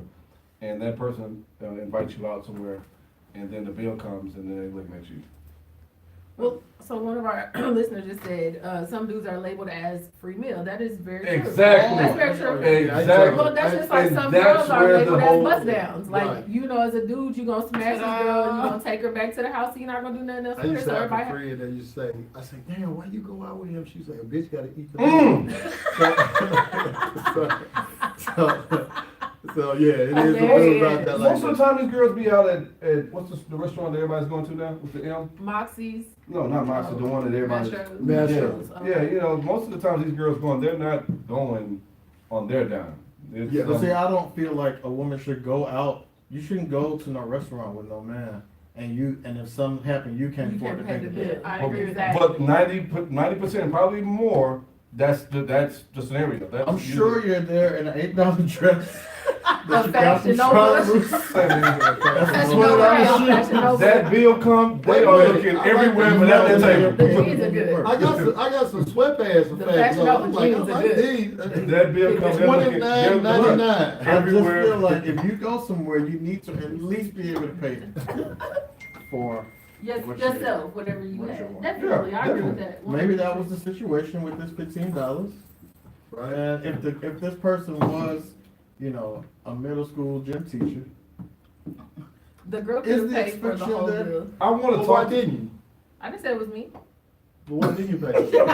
and that person invites you out somewhere, and then the bill comes, and then they're looking at you. Well, so one of our listeners just said, some dudes are labeled as free meal. That is very true. Exactly. That's very true. Exactly. Well, that's just like And some that's girls are where the labeled whole- as bust downs. Like, Right. as a dude, you gonna smash this girl and you gonna take her back to the house and you're not gonna do nothing else I with her. used So to have a everybody. friend that used to say, I say, damn, why you go out with him? She's like, a bitch gotta eat the so yeah, it is a little about that like Most of the that. time, these girls be out at what's the restaurant that everybody's going to now with the M? Moxie's. No, not Moxie, the one that everybody. Mastro's. Mastro's. Most of the times these girls going, they're not going on their dime. It's, Yeah. But see, I don't feel like a woman should go out. You shouldn't go to no restaurant with no man, and if something happen, you can't You afford to can't pay pay the the bill. bill. I agree with that. But 90%, probably more. That's the scenario. That's I'm sure you're there in an $8 dress A Fashion Nova. That's Nova, what right, I'm Fashion Nova. That bill come, they are looking everywhere but at that table. The jeans are good. I got some sweatpants for The Fashion Fashion Nova. Nova I'm like, I jeans are like good. these. That bill come, they're looking, they're looking $29.99. I just everywhere. feel like if you go somewhere, you need to at least be able to pay for. Yes, What you yourself, whatever you what you have. want. Definitely, Yeah, I agree with that. Maybe that was the situation with this $15. Right. And if this person was, you know, a middle school gym teacher, The girl Is could the have paid for the expectation whole there? bill. I wanna Well, why talk, didn't you? I didn't say it was me. But why didn't you pay? That's what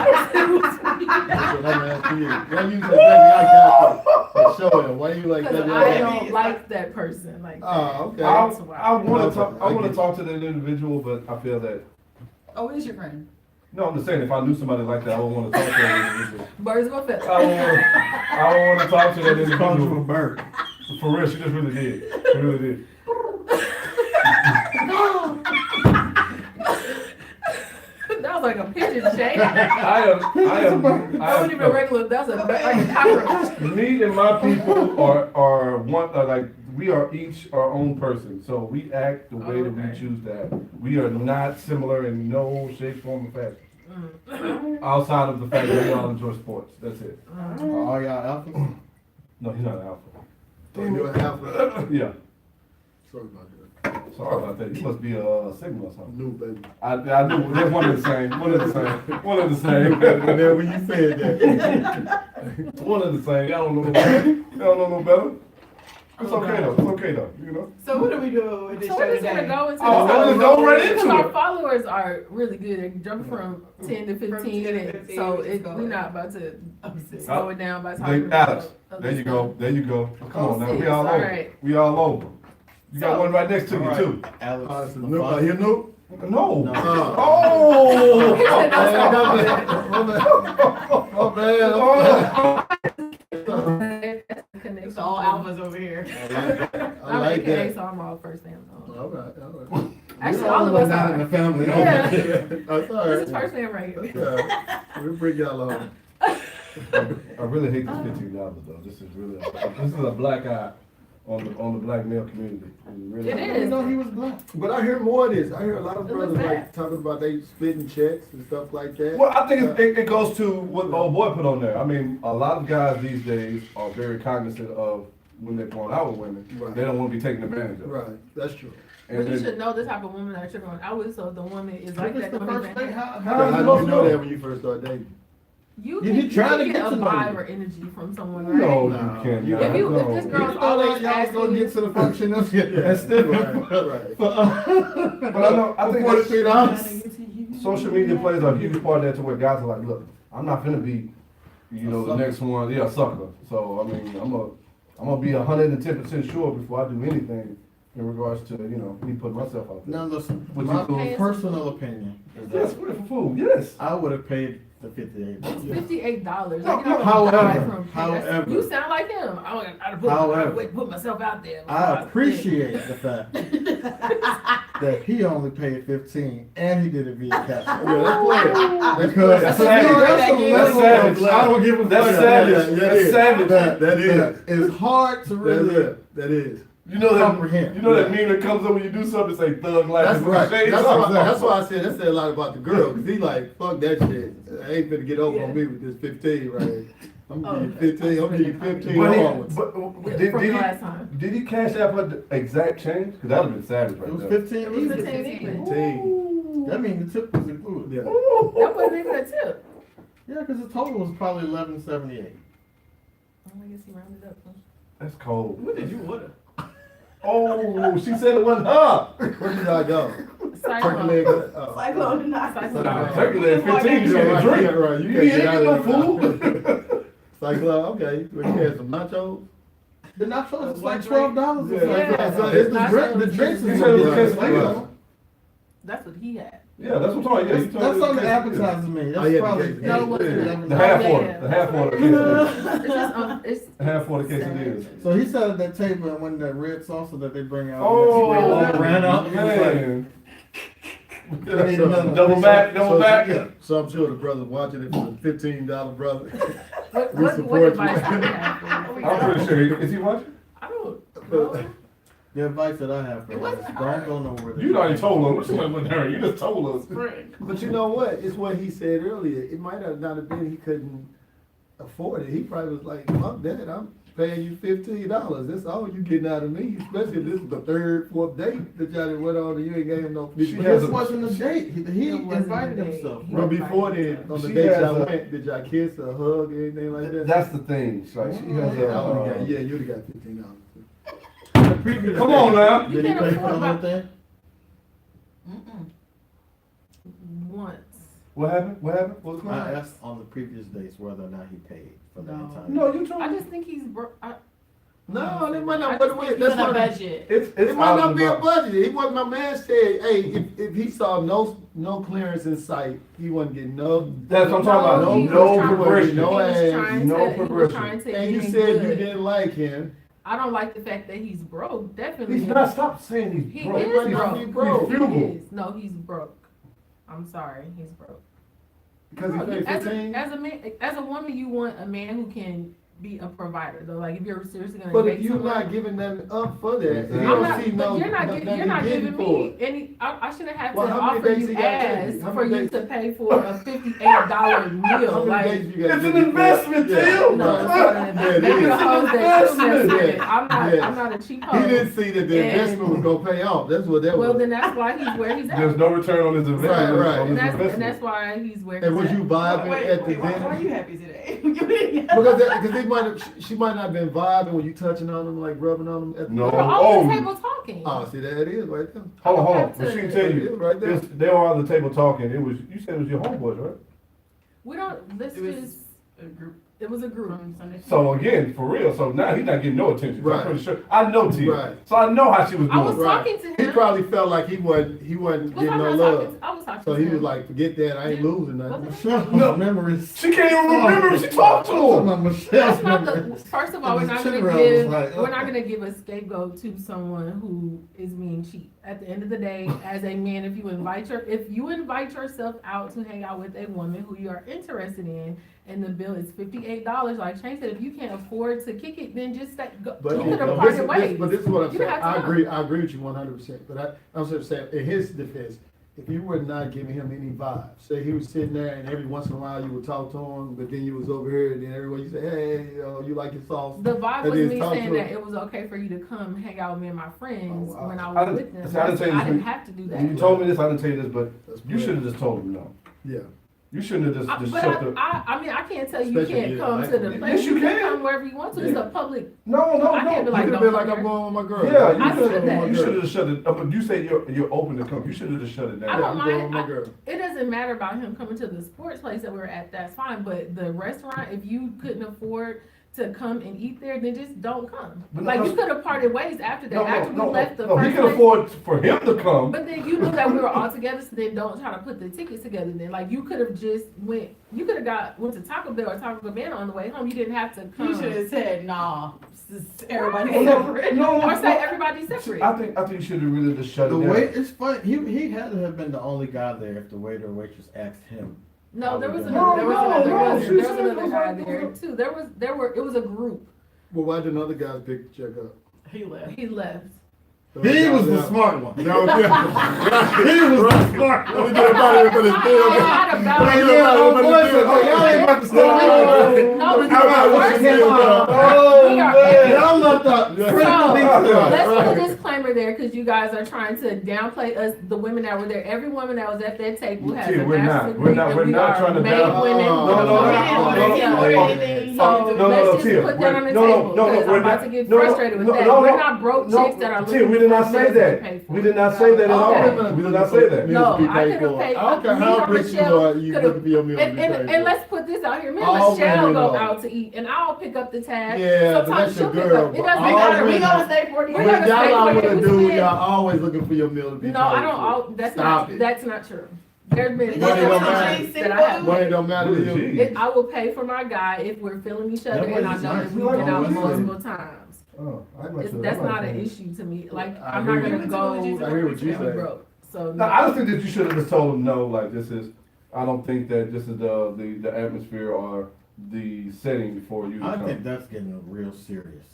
I'm asking you. Why you say, baby, I got to show him? Why you like that? Because I don't like that person like that. Oh, okay. That's why. I wanna Okay, talk, I I wanna get it. talk to that individual, but I feel that, Oh, it is your friend. no, I'm just saying, if I knew somebody like that, I would wanna talk to that individual. Birds of a feather. I don't wanna talk to that this comes from a individual. bird. For real, she just really did. She really did. That was like a pigeon shake. I That wasn't even regular, that was like a cockroach. me and my people are one, like, we are each our own person, so we act the way that we Okay. choose to act. We are not similar in no shape, form, or fashion. Outside of the fact that we all enjoy sports, that's it. All y'all alphas? No, he's not an alpha. You're a alpha. Yeah, Sorry about that. sorry about that. You must be a Sigma or something. New baby. I knew, they're one of the same, one of the same, one of the same. And then when you said that, One of the same, I don't know no better. I don't know no better. It's okay though, it's okay though, you know? So what are we doing with this So show we're just gonna today? go into Oh, this. let's go right Because into our it. followers are really good. They're jumping from 10 to 15, 10 to and 15, so let's go. we're not about to slow it down by They, talking Alex, about there you go, there you go. Come on now, we six, all all over. right. We all over. You got So- one right next to you All right. too. Alex. so new, you new? No. No. Oh! Oh, man. It's all alphas over here. I like AKA, that. so I'm all first name. All right, all right. Actually, all of us not in are. the family. Yeah. That's all This is right. first name right here. Yeah. We'll bring y'all along. I really hate this $15 though. This is a black eye on the black male community. Really. It I is. didn't know he was black. But I hear more of this. I hear a lot of It looks brothers like bad. talking about they splitting checks and stuff like that. Well, I think it goes to what the old boy put on there. I mean, a lot of guys these days are very cognizant of when they're going out with women. Right. They don't want to be taken advantage of. Right, that's true. And But you then- should know the type of woman that you're going out with, so if the woman is like If that, it's the don't first even. date, how How you do supposed you to know that when you first start dating? You You can, be trying to you get can to a know vibe you. or energy from someone, right? No, Nah. you can't. If you- if this You girl- thought always y'all was gonna asking get to the function of it. Yeah, That's different. right. But I know, I think that's- $43. social media plays a huge part of that to where guys are like, look, I'm not finna be, you know, the next one, yeah, sucker. So, I mean, I'm gonna be 110% sure before I do anything in regards to, you know, me putting myself out there. Now listen, Would my you- personal opinion is Yes, that what for food, yes. I would have paid the $58. $58. No, Like, I'm however, gonna die from- however. You sound like him. I However. would put myself out there. I appreciate the fact that he only paid 15 and he did it via cash. Yeah, let's play it. Because That's to me, savage. that's a That's level savage. of, I don't give a That's fuck. savage. That's savage. That is. It's hard to That's really. it. That is. You know that, Comprehend. you know that meme that comes up when you do something, say thug life That's is right. shades That's off. why I said that said a lot about the girl. Cause he like, fuck that shit. I ain't finna get over on me with this 15 right here. I'm gonna give you 15. I'm gonna give you 15 But, hard he, ones. but did, From did, the he, last time. did he cash out for the exact change? Cause that would've been savage right It was there. 15 It was easy. 15 even. 15. That means the tip was included. Yeah. That wasn't even a tip. Yeah, because the total was probably $11.78. I guess he rounded up. Huh? That's cold. What did you order? Oh, she said it wasn't her. Where did I go? Turkey Cyclone. leg. Oh. Cyclone and not Cyclone. Nah, turkey leg 15, you Yeah, get a right, drink. yeah, right. You can't ain't get get out no of it. food. Cyclone, okay. What you had, some nachos? The nachos is like Yeah. $12. Yeah. It's like- Yeah. It's the drink. The drinks You is said it was what a it's quesadilla. like. That's what he had. Yeah, that's what I'm talking about. Yeah, you told That's me on the it was appetizer menu. Oh, That's yeah, probably. the No, it wasn't. $11. The half Oh, order. yeah. The half order quesadillas. It's just, it's. The half order quesadillas. So he sat at that table and when that red salsa that they bring out. Oh, they all ran out. He was like, man. "I need another." Double back, double back. Yeah. So I'm sure the brother's watching it for the $15 brother. What We what support advice you. do you have for I'm pretty sure. Is he watching? I don't No. The advice that I have for It him wasn't is hard. don't go nowhere. You already told us. Which one went there? You just told us. But you know what? It's what he said earlier. It might have not have been he couldn't afford it. He probably was like, fuck that, I'm paying you $15. That's all you getting out of me, especially if this is the third, fourth date that y'all done went on and you ain't gave him no. She But has this a- wasn't a date. He It wasn't invited a date. himself. He But before then, on the She dates has y'all a- went, did y'all kiss or hug or anything like that? That's the thing. Like she has a. Yeah, you'd have got $15. The previous Come on date, now. You Did he can't pay for afford the my- whole thing? Once. What happened? What happened? What's going I on? asked on the previous dates whether or not he paid for the No. entire. No, you told I me. just think he's broke. No, that might I not, just but wait, think that's It's on a what. budget. It's It might out not of be the a budget. He wasn't, my man said, hey, if he saw no clearance in sight, he wasn't getting no. That's what I'm talking about. he No was trying- progression. No he was ass, trying no to- he was progression. trying to And you get said you good. didn't like him. I don't like the fact that he's broke. Definitely. He's not. Stop saying He he's broke. is might not be broke. broke. He's He frugal. is. No, he's broke. I'm sorry, he's broke. Because he Bro, paid as 15. a man, as a woman, you want a man who can be a provider. Though, like if you're seriously gonna But date if you're someone, not giving them up for that, Exactly. you I'm don't not. see But no. you're not. nothing You're not getting giving for me it. any. I shouldn't have Well, to how many offer dates you you got ass taken? How for many you dates- to pay for a $58 meal. How many Like. days you got It's to an get for? investment, Yeah. Tim. No, it's not an Yeah, it investment. Maybe is. the hoes that still mess with it. Yeah. I'm not a cheap hoe. He didn't see that the And- investment was gonna pay off. That's what that Well, was. then that's why he's where he's at. There's no return on his investment. Right. On his And that's investment. why he's where And he's was at. you vibing at the Why dinner? are you happy today? Because they might have, she might not have been vibing when you touching on them, like rubbing on them. At the No. We dinner. were all at the Oh. table talking. Oh, see, there it is right there. Hold on. have But she to- can tell It you. is right there. They were on the table talking. It was. You said it was your homeboys, right? We don't. This It was is. a group It was a group. from Sunday. So again, for real. So now he's not getting no attention. So Right. I'm pretty sure. I know Tia. Right. So I know how she was I was doing. Right. talking to him. He probably felt like he wasn't Was getting I no not love. talking? I was talking So to he him. was like, forget that, I ain't Yeah. losing nothing. Wasn't No memories. She can't even remember if she talked to him. Michelle's That's not the. memories. First of all, we're And not the gonna Cinderella give. was like, We're not gonna give a scapegoat to someone who is being cheap. At the end of the day, as a man, if you invite yourself out to hang out with a woman who you are interested in, and the bill is $58, like Shane said, if you can't afford to kick it, then just stay. Go, But, you could have this, parted ways. but this is what I'm You saying. have to I know. agree with you 100%. But I'm just saying, in his defense, if you were not giving him any vibes, say he was sitting there and every once in a while you would talk to him, but then you was over here and then everywhere you say, hey, you like your sauce. The vibe And was then me talk saying to that him. it was okay for you to come hang out with me and my friends Oh, wow. when I I was didn't- with them. see, I didn't say I this didn't when- have to do You that. told me this. I didn't tell you this, but That's you should have just told him no. Yeah. You shouldn't have just But shut the. I mean, I can't tell you you Especially can't you come like to the it. place. Yes, you can. come wherever you want to. It's a public. No. I can't be You like, could have don't been come like, here. I'm going with my girl. Yeah, I you said that. should have shut it. But you said you're open to come. You should have just shut it down. I don't I'm going with mind. my girl. It doesn't matter about him coming to the sports place that we're at. That's fine. But the restaurant, if you couldn't afford to come and eat there, then just don't come. But Like no, you could have parted ways after that. After we left the no, he first can place. afford for him to come. But then you knew that we were all together, so then don't try to put the tickets together. Then, like you could have just went. You could have went to Taco Bell or Taco Bell on the way home. You didn't have to come. You should have said, nah, everybody Right. separate. Or say everybody's separate. I think you should have really just shut The it down. wait, it's funny. He had to have been the only guy there if the waiter or waitress asked him. No, there was No, another guy there too. It was a group. Well, why didn't other guys pick the check up? He left. He left. He was the smart one. No, yeah. He was the smart Let me one. get everybody for this I deal. had about Like, it. yeah, oh, boy, so, oh, y'all ain't about to stop. No, but How about what first you of did, all, Oh, we are man. Y'all left out. Yeah. let's put a Right. disclaimer there because you guys are trying to downplay us, the women that were there. Every woman that was at that table has Tia, a we're master's not. degree, We're and we not are trying to made down- women. No, So no, we no, didn't no, want no, to no, yell no, or no, anything. no, So no, let's just Tia, put that on the no, table no, because we're I'm about not- to get no, frustrated with no, that. no, We're no, not broke no, chicks that are Tia, looking we did not for say meals to that. pay for. We did not say that at Okay. all. We did not say that. No, Meals be I paid could've for. paid- I don't care me how or rich you Michelle are, you could've- looking for your meal to be paid And for. let's put this out here. Me and All Michelle women go are. out to eat, and I'll pick up the tab. Yeah, but Sometimes that's your she'll pick girl, up. It but doesn't all matter. We women- gonna stay 40 We're When gonna y'all stay out for with you. a We dude, spend- y'all always looking for your meal to be paid No, I don't. for. That's Stop not. it. That's not true. There's been Money don't times matter. that I have. Money don't matter to Really, you. gee. I will pay for my guy if we're feeling each other, That and I was know nice. that we've You like been out what you said. multiple times. Oh, I'd like to- That's I'd like not to- an issue to me. Like I I'm hear not you. gonna go. I hear what you and be say. broke. So No, I just think that you should have just told him no. Like this is, I don't think that this is the atmosphere or the setting for you to I come. think that's getting real serious.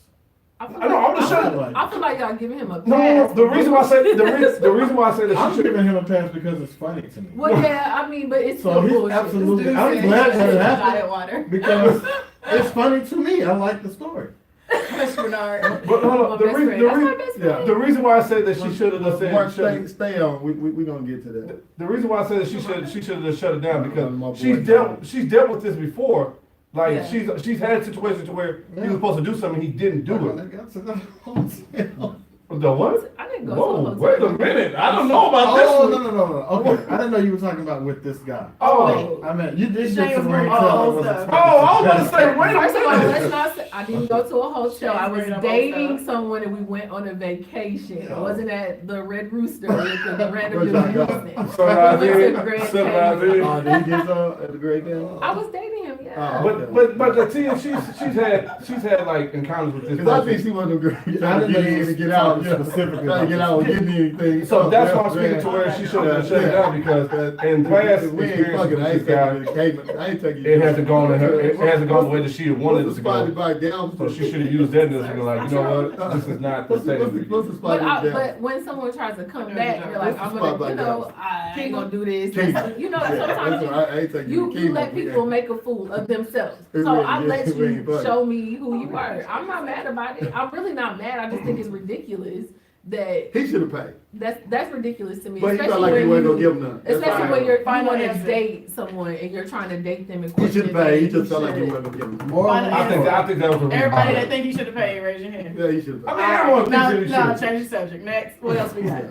I feel I know, I'm just saying. I feel like y'all giving him a pass. No, the reason why I say the reason why I say that I'm she should. giving him a pass because it's funny to me. Well, yeah, I mean, but it's So still he's bullshit. absolutely, Dude I'm said glad he that it shot happened at water. because it's funny to me. I like the story. Hush, Bernard. But hold My on, the best reason, friend. the That's my reason, best yeah, friend. the reason why I say that she should have just Mark, said, stay on, we gonna get to that. the reason why I say that she should have just shut it down My because boy she's dealt with this before. Like Yeah. she's had situations to where he was supposed to do something, he didn't do it. I got to the hotel. The what? I didn't go to Whoa, a hotel. wait a minute! I don't know about this Oh, one. no. Okay, I didn't know you were talking about with this guy. Oh, I mean, you did Shane get was some bringing hotel. all I wasn't stuff. oh, I was about to say, wait First of all, a let's minute. not say, I didn't go to a hotel. I was Shane's bringing up dating all someone and we went on a vacation. I Oh. wasn't at the Red Rooster with the random Where's that guy? Houston. So We I went to did. Grand So I Canyon. did. Oh, did he get some at the Great Game? I was dating him, yeah. Oh. But the Tia, she's had like encounters with this. Cause I think person. she wasn't great. I didn't know you was to get out, talking specifically trying to get out, about and get anything. So that's why I'm speaking to where she should have shut it down because in past we ain't experiences fucking. with I this ain't guy, taking you to Cayman. I ain't taking you. it hasn't gone in her. It hasn't gone the way that she had wanted it What's to the spotty go. bike down? So she should have used that as like, you know what, this is not the What's the same. But, spotty down? but when someone tries to come back, you're like, I'm What's the gonna, you spot know, like I ain't gonna do this. Kingdom. You know, Yeah, sometimes that's why I ain't taking you to let Kingdom. people make a fool of themselves. It So really I is. let It really you funny. show me who you are. I'm not mad about it. I'm really not mad. I just think it's ridiculous that He should have paid, that's ridiculous to me. but he felt especially like he when wasn't gonna you, give him none. That's especially why when you Final want to answer. date someone and you're trying to date them and he should have paid. He just felt like he should. wasn't gonna give him. none. More Final I think that was a reason. Everybody that think he should have paid, raise your hand. Yeah, he should I have. mean, everyone No, thinks that he should. change the subject. Next, what else we got?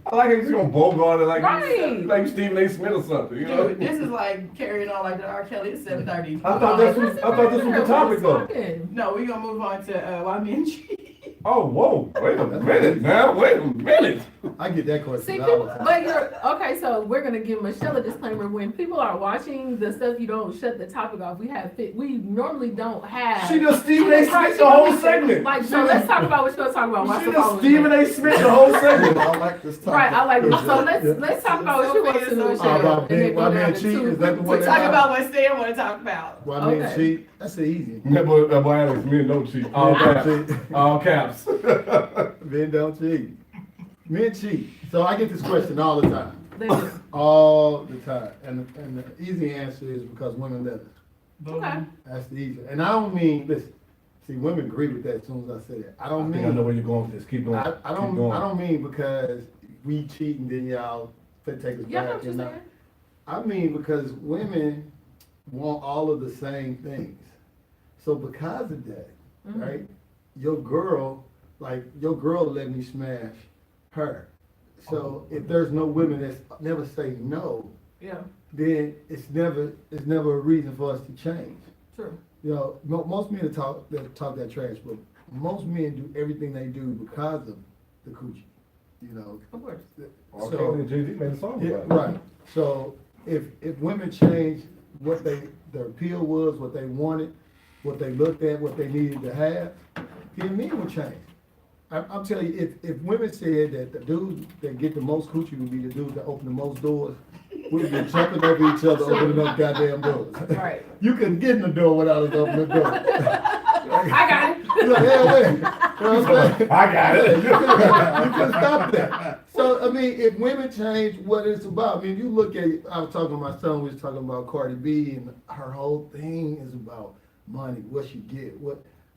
I like how he's gonna bogart it Right. like Stephen A. Smith or something, you know? Dude, this is like carrying on like the R. Kelly. It's 7:30. I thought this was the topic though. No, we're gonna move on to why men cheat. Oh, whoa, wait a minute now, wait a minute. I get that question See, all people, the time. but you're okay. So we're gonna give Michelle a disclaimer. When people are watching the stuff, you don't shut the topic off. We normally don't have. She just Stephen A. Smith the whole segment. Like, so let's talk about what you're talking about. Watch She the just phone. Stephen A. Smith the whole segment. I like this topic. Right, I like it. So let's talk about what you want to do, Michelle. about and then being- go why down men to cheat? two. Is that the We one talk about what Stan want to talk about. Why men Okay. cheat? That's easy. That boy Alex, men don't cheat. All caps. All caps. Men don't cheat. Men cheat. So I get this question all the time. They do. All the time. And the easy answer is because women let us. Okay. That's the easy. And I don't mean, listen, see, women agree with that as soon as I say that. I I don't think I know mean, where you're going with this. Keep going. I Keep going. don't mean because we cheat and then y'all take us Yeah, I know back what you're and not. saying. I mean because women want all of the same things. So because of that, Mhm. right? Your girl let me smash her. So if there's no women that never say no, Yeah, then it's never a reason for us to change. true. You know, most men talk that trash, but most men do everything they do because of the coochie. You know, Of course. R. so- Kelly and Jay-Z made a song yeah, about it. right. So if women change what their appeal was, what they wanted, what they looked at, what they needed to have, then men would change. I'm telling you, if women said that the dudes that get the most coochie would be the dudes that open the most doors, we'd be jumping over each other, opening up goddamn doors. Right. You couldn't get in the door without us opening the door. I got it. You're like, hey, wait. You know what I'm saying? I got it. You couldn't stop that. So, I mean, if women change what it's about, I mean, you look at, I was talking to my son, we was talking about Cardi B, and her whole thing is about money, what she get,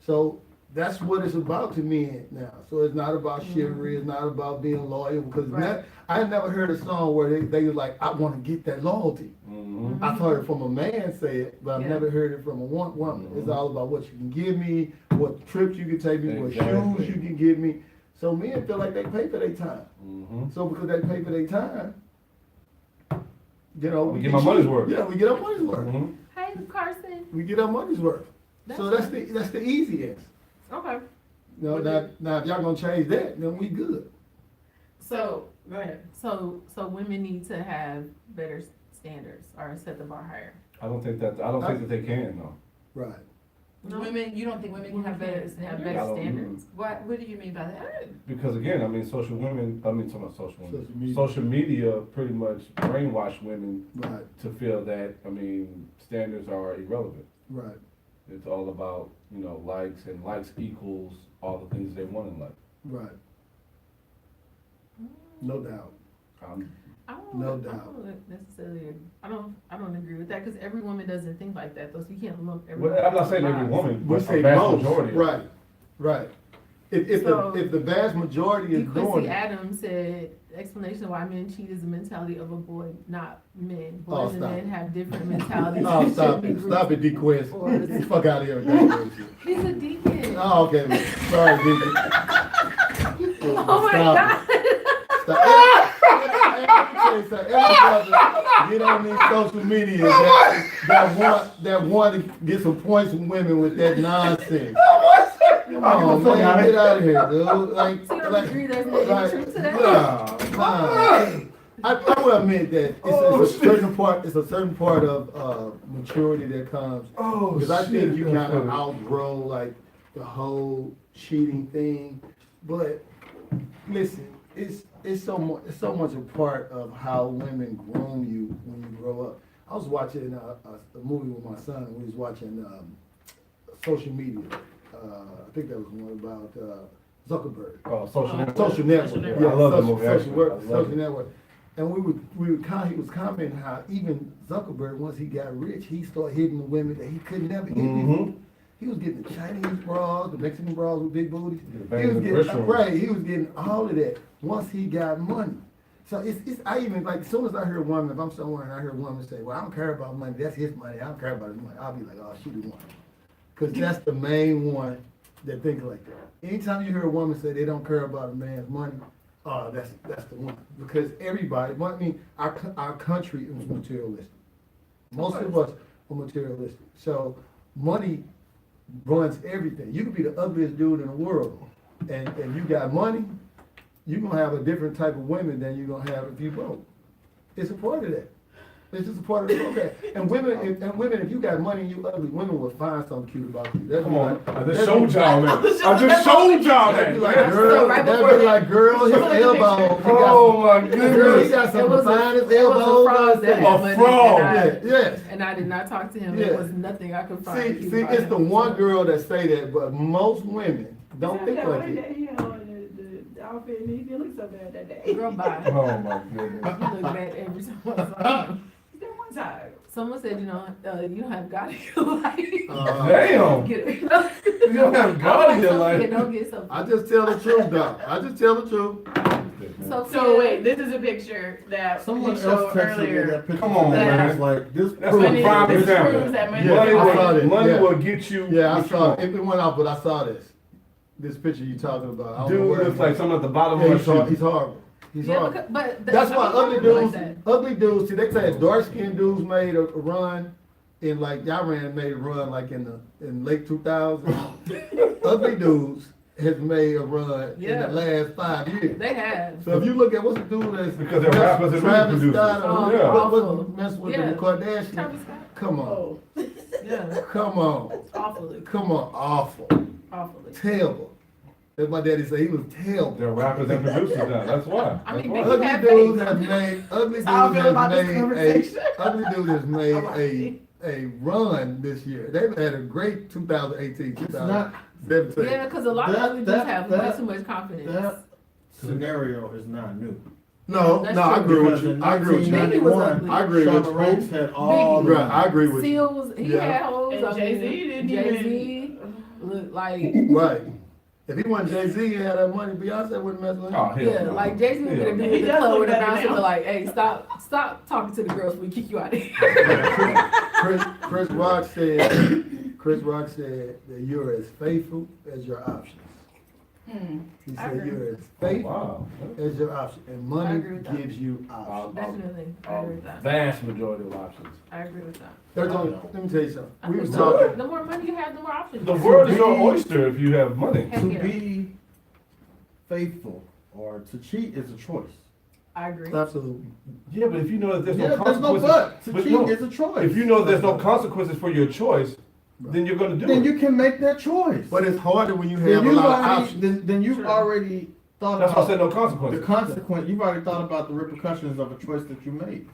so that's what it's about to me now. So it's not about chivalry, it's not about being loyal, because Right. I never heard a song where they were like, I want to get that loyalty. Mhm. I've heard it from a man say it, but I've Yeah. never heard it from a woman. It's all about what you can give me, what trips you can take me, what Exactly. shoes you can give me. So men feel like they pay for their time. Mhm. So because they pay for their time, you know. We get my money's worth. Yeah, we get our money's worth. Mhm. Hey, Carson. We get our money's worth. So that's the easy answer. Okay. You know, now if y'all gonna change that, then we good. So, go ahead. So women need to have better standards or set the bar higher. I don't think that they can though. Right. No. Women, you don't think women can have better Have standards? better I don't- standards. What do you mean by that? Because again, I mean, talking about social women. Social media. Social media pretty much brainwash women Right. to feel that, I mean, standards are irrelevant. Right. It's all about, you know, likes, and likes equals all the things they want in life. Right. No doubt. I don't, No I doubt. don't necessarily, I don't agree with that, cause every woman doesn't think like that, though, so you can't lump every. Well, I'm not saying every woman, We but say a vast most, majority. of right, right. So, If the vast majority is Quincy doing it, Adams said, explanation of why men cheat is the mentality of a boy, not men. Oh, Boys and stop. men have different mentalities. oh, and stop should be it, stop it, grouped. D-Quest. Or- Get the fuck out of here with that bullshit. He's a deacon. Oh, okay, man. Sorry, Deacon. Oh my Stop God. it. Stop. Every brother get on these social media that want to get some points from women with that nonsense. Come on, man, get out of here, dude. Like, So you don't like, agree there's no like, truth to that? nah. I will admit that it's a certain part. It's a certain part of maturity that comes. Oh, Because I think you shit. kind of outgrow like the whole cheating thing. But listen, it's so much a part of how women groom you when you grow up. I was watching a movie with my son, and we was watching social media. I think that was one about Zuckerberg. Oh, social network. Social network. Social network. Yeah, I love that social, movie, social, actually. work, I love social it. network. And he was commenting how even Zuckerberg, once he got rich, he started hitting the women that he could never hit before. He was getting the Chinese bras, the Mexican bras with big booties. The He was bangs in the getting, restaurant. right, he was getting all of that once he got money. So I even, like, as soon as I hear a woman, if I'm somewhere and I hear a woman say, well, I don't care about money, that's his money, I don't care about his money, I'll be like, oh, she the one. Because that's the main one that thinks like that. Anytime you hear a woman say they don't care about a man's money, that's the one. Because everybody, I mean, our country is materialistic. Most of us are materialistic. So money runs everything. You could be the ugliest dude in the world, and you got money, you're gonna have a different type of women than you're gonna have if you broke. It's a part of that. It's just a part of the program. And women, if you got money and you ugly, women will find something cute about you. That'd be Come on, like- I that'd just be- showed y'all that. I just showed y'all That'd be that. like, girl, right that'd before be like, girl, his elbow. Oh my Girl, he goodness. got some It was finest a elbows. fraud that had A money, fraud. and Yes. and I did not talk to him. Yeah. It was nothing I could find. See, cute about it's the him. one girl that say that, but most women don't think that like way it. that he had on the outfit, and he didn't look so bad that day. Girl, bye. Oh my goodness. You look bad every time I saw him. That one time. Someone said, you don't have God in your life. Damn. Get it. You don't have God in your life. Don't get so. I just tell the truth, though. I just tell the truth. So wait, this is a picture that Someone we else showed texted me earlier. that picture. Come on, today, and man. it's like, this That's proves a Money- prime this example. proves that money- Yeah, I saw that. Money Yeah. will get you. Yeah, I what saw you it. It went off, but I saw this picture you talking about. I want. don't know Dude where looks it like was. something at the bottom Yeah, of he's a shoe. horrible. He's Yeah, horrible. but That's why ugly dudes. dudes, see, they say dark-skinned dudes made a run in, like, y'all made a run like in late 2000s. Ugly dudes has made a run in Yeah. the last 5 years. They have. So if you look at what's the dude that's Because they're rappers and Travis music Scott, producers. or Oh, what awful. mess with Yeah. the Kardashians? Travis Scott. Come on, Oh. Yeah. come on, Awfully. come on, awful, Awfully. terrible. That's my daddy said he was terrible. They're rappers and producers now. That's why. I mean, That's they why. have Ugly dudes faith. have made ugly dudes How I feel about this has conversation. made a run this year. They've had a great 2018, It's not, 2017. Yeah, because a lot of That- ugly dudes that- have way that- too much confidence. that scenario is not new. No, That's no, I true. agree with Because you. in I agree with you. Maybe it was 1991, ugly. I agree with Shabba you. Ranks had all the Right, I agree with you. Seals, he Yeah. had hoes. And I mean, Jay-Z didn't Jay-Z looked like, Right. If he wasn't Jay-Z and had that money, Beyonce wouldn't mess with him. Oh, hell yeah, no. like Jay-Z would Hell have no. been He in the does club look with a better bouncer now. and like, hey, stop talking to the girls, we kick you out of here. Chris Rock said that you're as faithful as your options. He I said agree. you're as Oh, faithful wow. as your option, and I money agree with that. gives you options. Definitely, I agree with that. Vast majority of options. I agree with that. Let me tell you something. I We think was so. talking. The more money you have, the more options. The you have. world is your oyster if you have money. Heck To yeah. be faithful or to cheat is a choice. I agree. Absolutely. Yeah, but if you know that there's Yeah, no there's no consequences. but. To but cheat no, is a choice. if you know there's no consequences for your choice, then you're gonna do then it. you can make that choice. But it's harder when you Then have a you've lot of already, options. then you've Sure. already thought That's why I said about no the consequences. consequence. You've already thought about the repercussions of a choice that you made.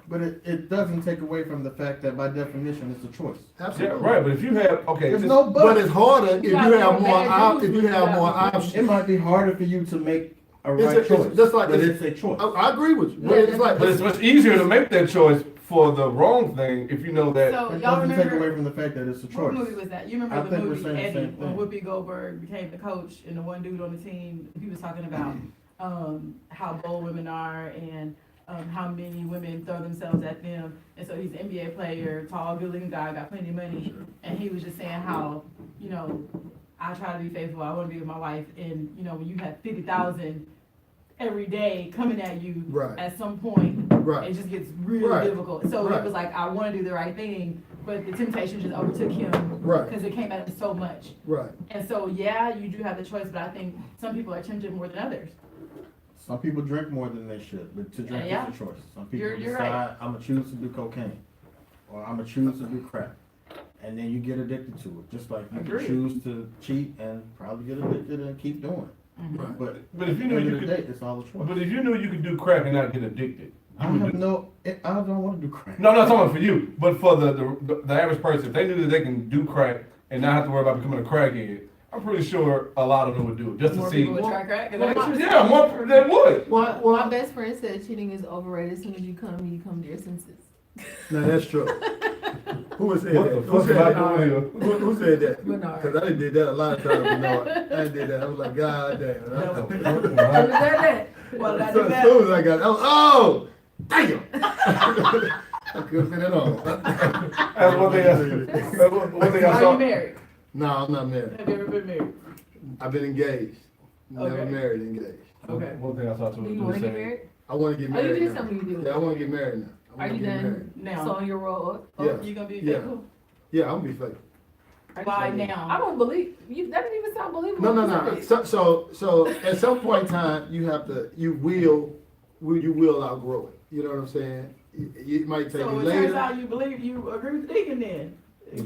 But it doesn't take away from the fact that by definition it's a choice. Yeah, Absolutely. right, but if you have, okay. There's this- no But but. it's harder if you gotta have go more, bad if you news, have you more gotta go. options. It might be harder for you to make a It's right it's choice, just like but it's- it's a choice. I agree with you, but Yeah, it's like, But it's much easier to make that choice for the wrong thing if you know that. So It y'all doesn't take remember, away from the fact that it's a what movie choice. was that? You remember I the think we're movie saying the Eddie, same when thing. Whoopi Goldberg became the coach and the one dude on the team, he was talking about, how bold women are and, how many women throw themselves at them. And so he's an NBA player, tall, good looking guy, got plenty of money. And he was just saying how, you know, I try to be faithful, I wanna be with my wife. And, you know, when you have 50,000 every day coming at you, Right. at some point, right, it just gets really Right. difficult. So Right. it was like, I wanna do the right thing, but the temptation just overtook him. Right. Cause it came at him so much. right. And so, yeah, you do have the choice, but I think some people are tempted more than others. Some people drink more than they should, but to drink Yeah. is a choice. Some people You're decide, right. I'm gonna choose to do cocaine, or I'm gonna choose to do crack. And then you get addicted to it, just like you can Agreed. choose to cheat and probably get addicted and keep doing it. Right. But But if you at knew the end you of the could, day, it's all a choice. but if you knew you could do crack and not get addicted, I you would have do. no, I don't wanna do crack. No, not talking about for you, but for the average person, if they knew that they can do crack and not have to worry about becoming a crackhead, I'm pretty sure a lot of them would do it just to More see. people would try crack. Yeah, more they would. Well, My well, best friend said cheating is overrated. As soon as you come to your senses. no, that's true. Who said What that? the Who fuck said am I that? doing here? Who said that? Bernard. Cause I done did that a lot of times, Bernard. I did that, I was like, God damn. Well, I So do as soon as that. I got it, I was, oh, damn. I couldn't fit it on. That's one thing. That's one thing I Are saw. you married? No, I'm not married. Have you ever been married? I've been engaged. Never Okay. married, engaged. Okay. One thing I saw too Do you was want to get saying, married? I wanna get Oh, you married did now. something you do. Yeah, I wanna get married now. I Are wanna you get done married. Now, sewing your roll up? Yeah. you gonna be Yeah. faithful? Yeah, I'm gonna be faithful. Why I now? don't believe you. That didn't even sound believable. No, no, no. So at some point in time, you will outgrow it. You know what I'm saying? It might take So you it turns later. out you agree with the deacon then?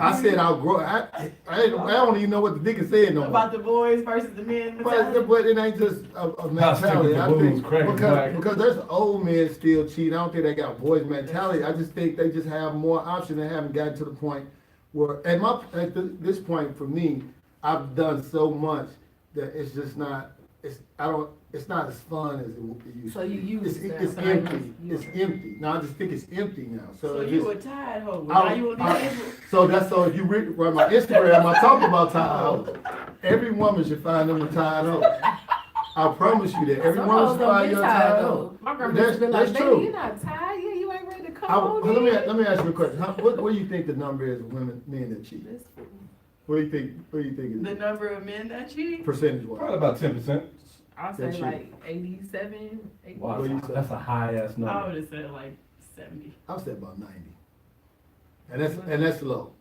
I said outgrow. I don't even know what the deacon said no more. About the boys versus the men But mentality? it ain't just a I'll mentality. stick I with the think blues, crack and black. because there's old men still cheating. I don't think they got boys mentality. I just think they just have more options. They haven't gotten to the point where this point for me, I've done so much that it's just not. It's not as fun as it used So to you be. use It's that. empty. It's empty. Now I just think it's empty now. So it's you just- a tide hoe, now you wanna be faithful? so if you run my Instagram, I talk about tired hoes. Every woman should find them a tired hoe. I promise you that. Every Some woman hoes should don't find get you a tired tired though. hoe. My grandma used to be like, That's baby, true. you're not tired. Yeah, you ain't ready to come I, on well, in. let me ask you a question. What do you think the number is of men that cheat? What do you think? What do you think The it is? number of men that cheat? Percentage probably wise? about 10%. I'll That say shit. like 87, 80. Wow, What do you say? that's a high ass I number. would've said like 70. I'll say about 90. And that's low.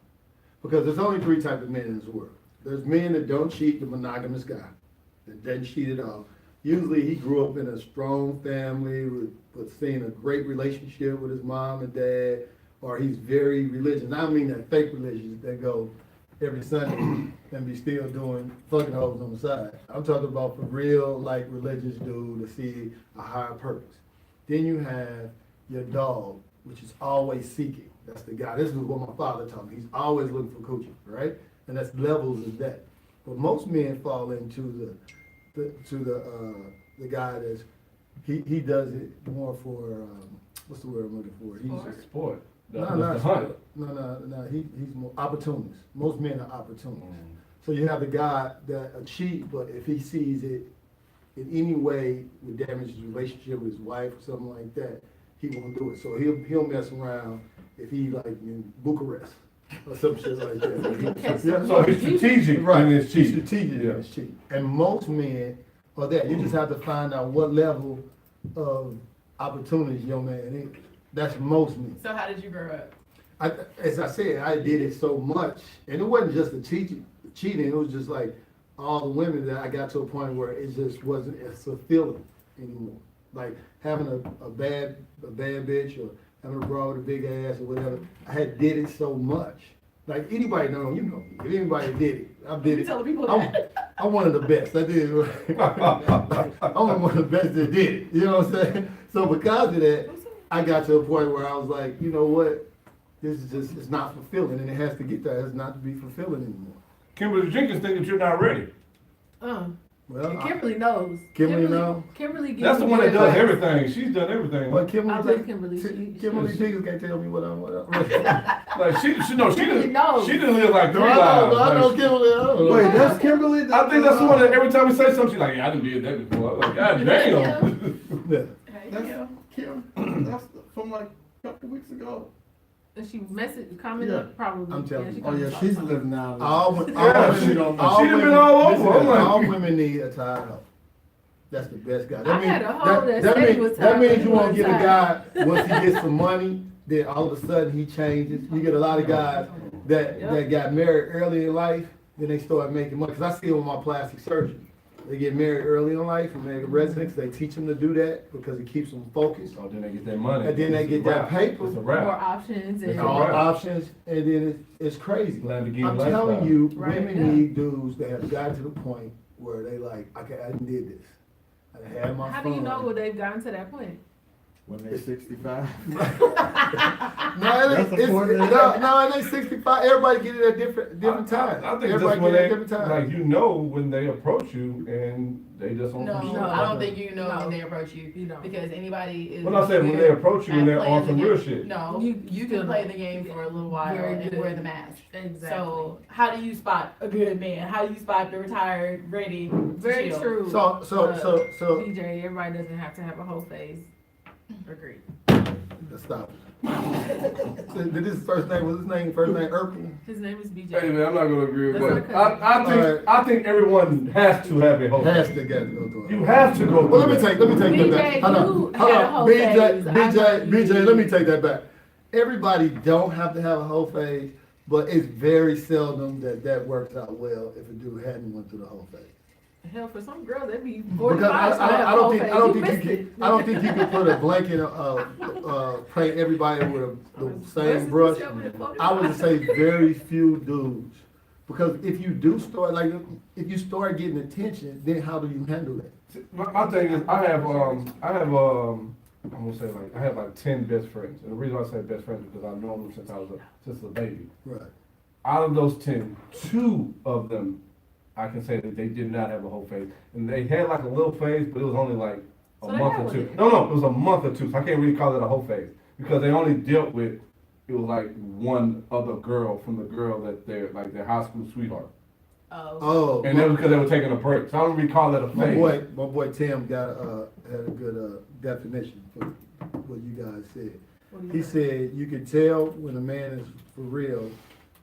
Because there's only three types of men in this world. There's men that don't cheat, the monogamous guy, that doesn't cheat at all. Usually he grew up in a strong family with seeing a great relationship with his mom and dad, or he's very religious. I don't mean that fake religious that go every Sunday and be still doing fucking hoes on the side. I'm talking about for real, like religious dude to see a higher purpose. Then you have your dog, which is always seeking. That's the guy. This is what my father taught me. He's always looking for coochie, right? And that's levels of that. But most men fall into the guy that's he does it more for what's the word I'm looking for? Sport. Sport. No, The not hunt. no. He's more opportunist. Most men are opportunists. So you have the guy that a cheat, but if he sees it in any way would damage his relationship with his wife or something like that, he won't do it. So he'll mess around if he like in Bucharest or some shit like that. Yeah, So he's strategic right. in his He's cheating. strategic Yeah. in his cheating. And most men are that. You just have to find out what level of opportunities your man is. That's most men. So how did you grow up? As I said, I did it so much, and it wasn't just the cheating. It was just like all the women that I got to a point where it just wasn't as fulfilling anymore. Like having a bad bitch or having a broad with a big ass or whatever. I had did it so much. Like anybody know, you know me. If anybody did it, I did You it. telling people I'm, that? I'm one of the best. I did it. I'm one of the best that did it. You know what I'm saying? So because of that, I got to a point where I was like, you know what? This is just, it's not fulfilling, and it has to get there. It's not to be fulfilling anymore. Kimberly Jenkins think that you're not ready. Well, And Kimberly knows. Kimberly know? Kimberly gives That's the me one that does advice. everything. She's done everything. But I Kimberly, love Kimberly. She- Kimberly Jenkins can't tell me what I'm. Like she Kimberly knows. didn't live like No, 3 I lives. know Like, Kimberly. I don't know. Wait, that's Kimberly? I think that's the one that every time we say something, she's like, yeah, I done did that before. I'm like, God damn. Yeah. Hey, That's yeah. Kim. That's from like a couple weeks ago. And she commented Yeah. probably. I'm telling she you. Oh yeah, comments she's all the time. living now. All Yeah, women she don't done been all over. I'm like- all women need a tired hoe. That's the best guy. I had a hoe that said he was that tired, means but you he won't wasn't get a guy, once he gets some money, then all of a sudden he changes. You get a lot of guys that got married early in life, then they start making money. Cause I see it with my plastic surgery. They get married early in life and they're residents. They teach them to do that because it keeps them focused. Oh, then they get that money. And then they get that paper. It's a More wrap. options It's and. a All wrap. options, and then it's crazy. Lamborghini I'm lifestyle. telling you, Right, women yeah. need dudes that have gotten to the point where they like, okay, I done did this. I had my How fun. do you know they've gotten to that point? When they're 65. No, That's it ain't, important. no, it ain't 65. Everybody get it at different times. I think Everybody just when get it they, at different times. like, you know when they approach you and they just on No, some shit. I don't think you know No. when they approach you. You don't. Because anybody is. Well, I said when they approach you and they're on some real shit. No, You you still can play don't. the game for a little while Very and good. wear the mask. Exactly. So how do you spot a good man? How do you spot the retired, ready? to Very chill? true. So, DJ, everybody doesn't have to have a whole phase. Agreed. stop. Did his first name, was his name, first name Urkel? His name is BJ. Hey man, I'm not gonna agree with That's that. okay. I think everyone has to have a whole. Has to get to go through it. You have to go. Well, let me through take that. that BJ, back. Hold on, you hold had a on. whole BJ, phase. I know you did. let me take that back. Everybody don't have to have a whole phase, but it's very seldom that works out well if a dude hadn't went through the whole phase. Hell, for some girls, that'd be Because 45. so they have a whole phase. You missed it. I don't think you can put a blanket, paint everybody with the same brush. I would say very few dudes. Because if you do start, like, if you start getting attention, then how do you handle that? My thing is, I have I'm gonna say like, I have like 10 best friends. And the reason why I say best friends is because I've known them since a baby. Right. Out of those 10, 2 of them, I can say that they did not have a whole phase. And they had like a little phase, but it was only like a So they month had or one 2. then. No, it was a month or 2, so I can't really call it a whole phase. Because they only dealt with, it was like one other girl from the girl that they're, like their high school sweetheart. Oh. And that was because they were taking a break. So I don't really call that a My phase. boy Tim had a good definition for what you guys said. He said you can tell when a man is for real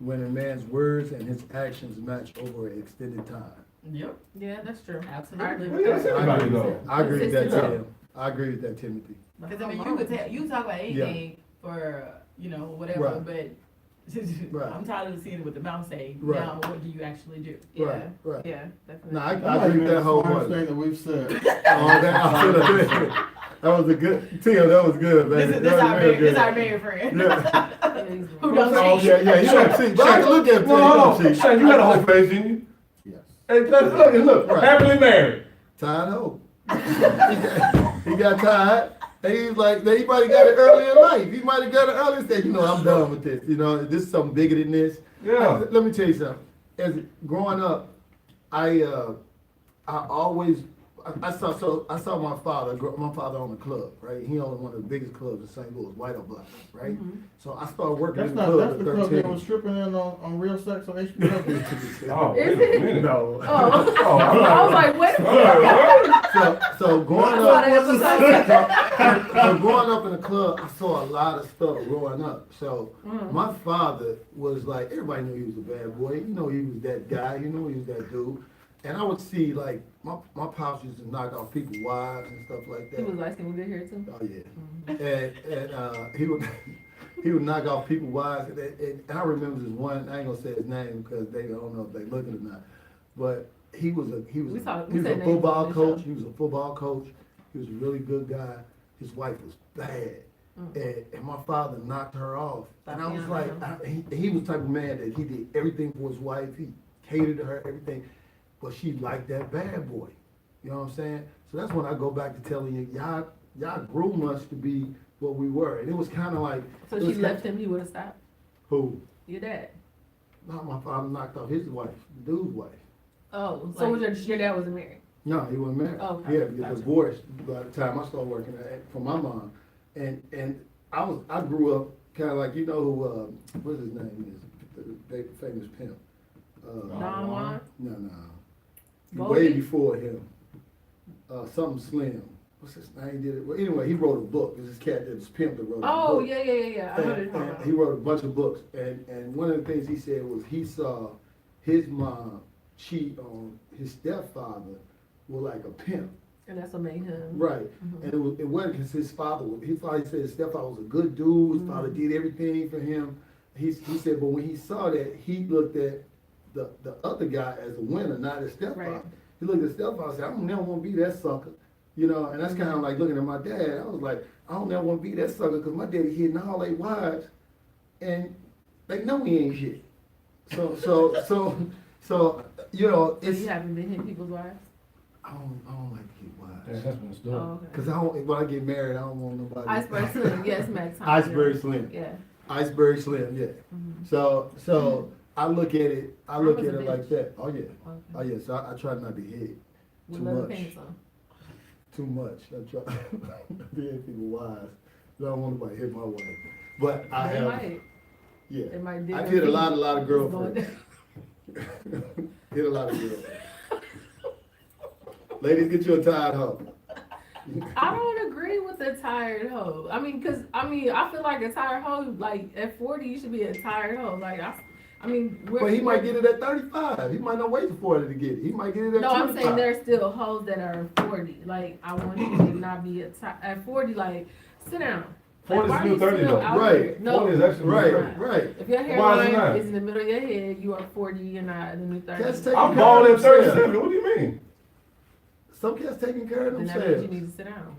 when a man's words and his actions match over an extended time. Yep, Yeah, that's true. absolutely. Well, yeah, that's everybody though. I agree with that, Consistent. Tim. I agree with that, Timothy. Because I mean, you could tell, you can talk about anything for, whatever, Right. but Right. I'm tired of seeing it with the mouth say, Right. now what do you actually do? Yeah, Right, right. yeah, definitely. No, I That agree with that whole smartest one. thing that we've said. That was a good, Tim, that was good, baby. This That is was our real man, this good. our man friend. Yeah. Who don't Oh, cheat. yeah, he don't cheat, but I can look at him. No, hold on. Shane, you had a whole phase, didn't you? Yes. Hey, look, Right. happily married. Tired hoe. He got tired. And he was like, he might have got it early in life. He might have got it early and said, I'm done with this. This is something bigger than this. Yeah. Let me tell you something. As growing up, I always I saw my father on the club, right? He owned one of the biggest clubs in St. Louis, White or Black, right? So I started working That's in the not, club that's at the club that 13. was stripping in on Real Sex on HBO. Oh, Is wait a it? minute. No. Oh, Oh, I was like, wait a minute. So growing That's up, why they so growing up in the club, I saw a lot of stuff growing up. So my father was like, everybody knew he was a bad boy. He was that guy. He was that dude. And I would see like my pops used to knock off people's wives and stuff like that. He was light skinned, we did here too. Oh yeah. And he would he would knock off people's wives. And I remember this one. I ain't gonna say his name because they don't know if they looking or not. But he was a We said a names football on the coach. show. He was a football coach. He was a really good guy. His wife was bad. And my father knocked her off. And I was like, he was the type of man that he did everything for his wife. He catered to her, everything. But she liked that bad boy. You know what I'm saying? So that's when I go back to telling you, y'all y'all groomed us to be what we were, and it was kind of like. So it she was left him, he would've stopped? Who? Your dad? Not my father knocked off his wife, the dude's wife. Oh, so was your dad wasn't married? No, he wasn't married. Oh, He okay. had to get Gotcha. divorced by the time I started working for my mom. And I grew up kind of like, you know who, what's his name is, the famous pimp. Don Juan? No. Goldie? Way before him. Something Slim. What's his name? Did it? Well, anyway, he wrote a book. There's this cat that's pimp that wrote a Oh, book. yeah. I know what you're talking And about. he wrote a bunch of books, and one of the things he said was he saw his mom cheat on his stepfather with like a pimp. And that's what made him. Right, Mhm. and it wasn't because his father, he said his stepfather was a good dude, his father Mhm. did everything for him. He said, but when he saw that, he looked at the other guy as a winner, not his stepfather. Right. He looked at his stepfather and said, I don't never want to be that sucker. You know, and that's kind of like looking at my dad. I was like, I don't never want to be that sucker because my daddy hitting all they wives, and they know he ain't shit. So, you know, So it's you haven't been hitting people's wives? I don't like to get wives. Yeah, that's messed up. Oh, okay. Cause I don't, when I get married, I don't want nobody. Iceberg Slim, yes, Max. Iceberg Slim. Yeah. Iceberg Slim, yeah. Mhm. So I look at it I was a like bitch. that. Oh yeah, Okay. oh yeah. So I try not to hit With too leather much. pants on. too much. I try to be people wise. I don't want nobody to hit my wife, but I They have. might. Yeah, They might dig I their hit a feet. lot of It's going girlfriends. Hit a lot of girls. Ladies, get you a tired hoe. I don't agree with the tired hoe. I feel like a tired hoe, like at 40, you should be a tired hoe. Like But he might get it at 35. He might not wait for 40 to get it. He might get it at No, 25. I'm saying there's still hoes that are 40. Like I want you to not be at 40. Like sit down. 40 is why are new you 30 still though. out Right. here? No, 40 is actually Right, right. if your Why is it hairline not? is in the middle of your head, you are 40. You're not in the new 30s. Cats take- I'm bald at 37. What do you mean? Some cats taking care of Then that means themselves. you need to sit down.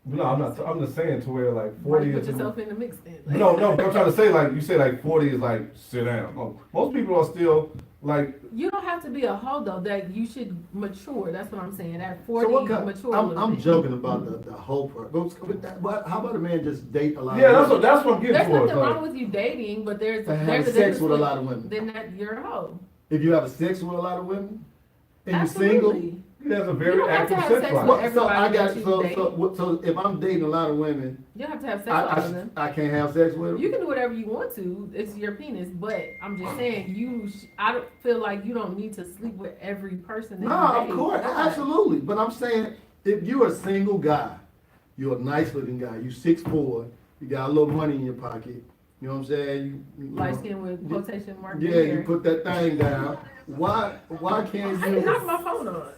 No, I'm not. I'm just saying to where like Why 40 you put is. yourself in the mix then? Like, No, but I'm trying to say like you say like 40 is like sit down. No, most people are still like. You don't have to be a hoe though. That you should mature. That's what I'm saying. At 40, So what kind, mature a little I'm bit. joking about the whole part. But how about a man just date a lot Yeah, of women? that's what I'm getting There's towards. nothing Like, wrong with you dating, but there's And there's have a sex difference with a between- lot of women. Then that you're a hoe. If you have sex with a lot of women, and you're single, Absolutely. he has a You very don't have to active have sex sex life. with so I everybody got that you date. so if I'm dating a lot of women, You don't have to have sex with them. I can't have sex with them. You can do whatever you want to. It's your penis, but I'm just saying I don't feel like you don't need to sleep with every person. That No, you of date. course, Why? absolutely. But I'm saying, if you're a single guy, you're a nice looking guy, you 6'4", you got a little money in your pocket, you know what I'm saying? You Light know, skin with quotation mark. yeah, you put that thing down. Why can't I didn't knock you? my phone on.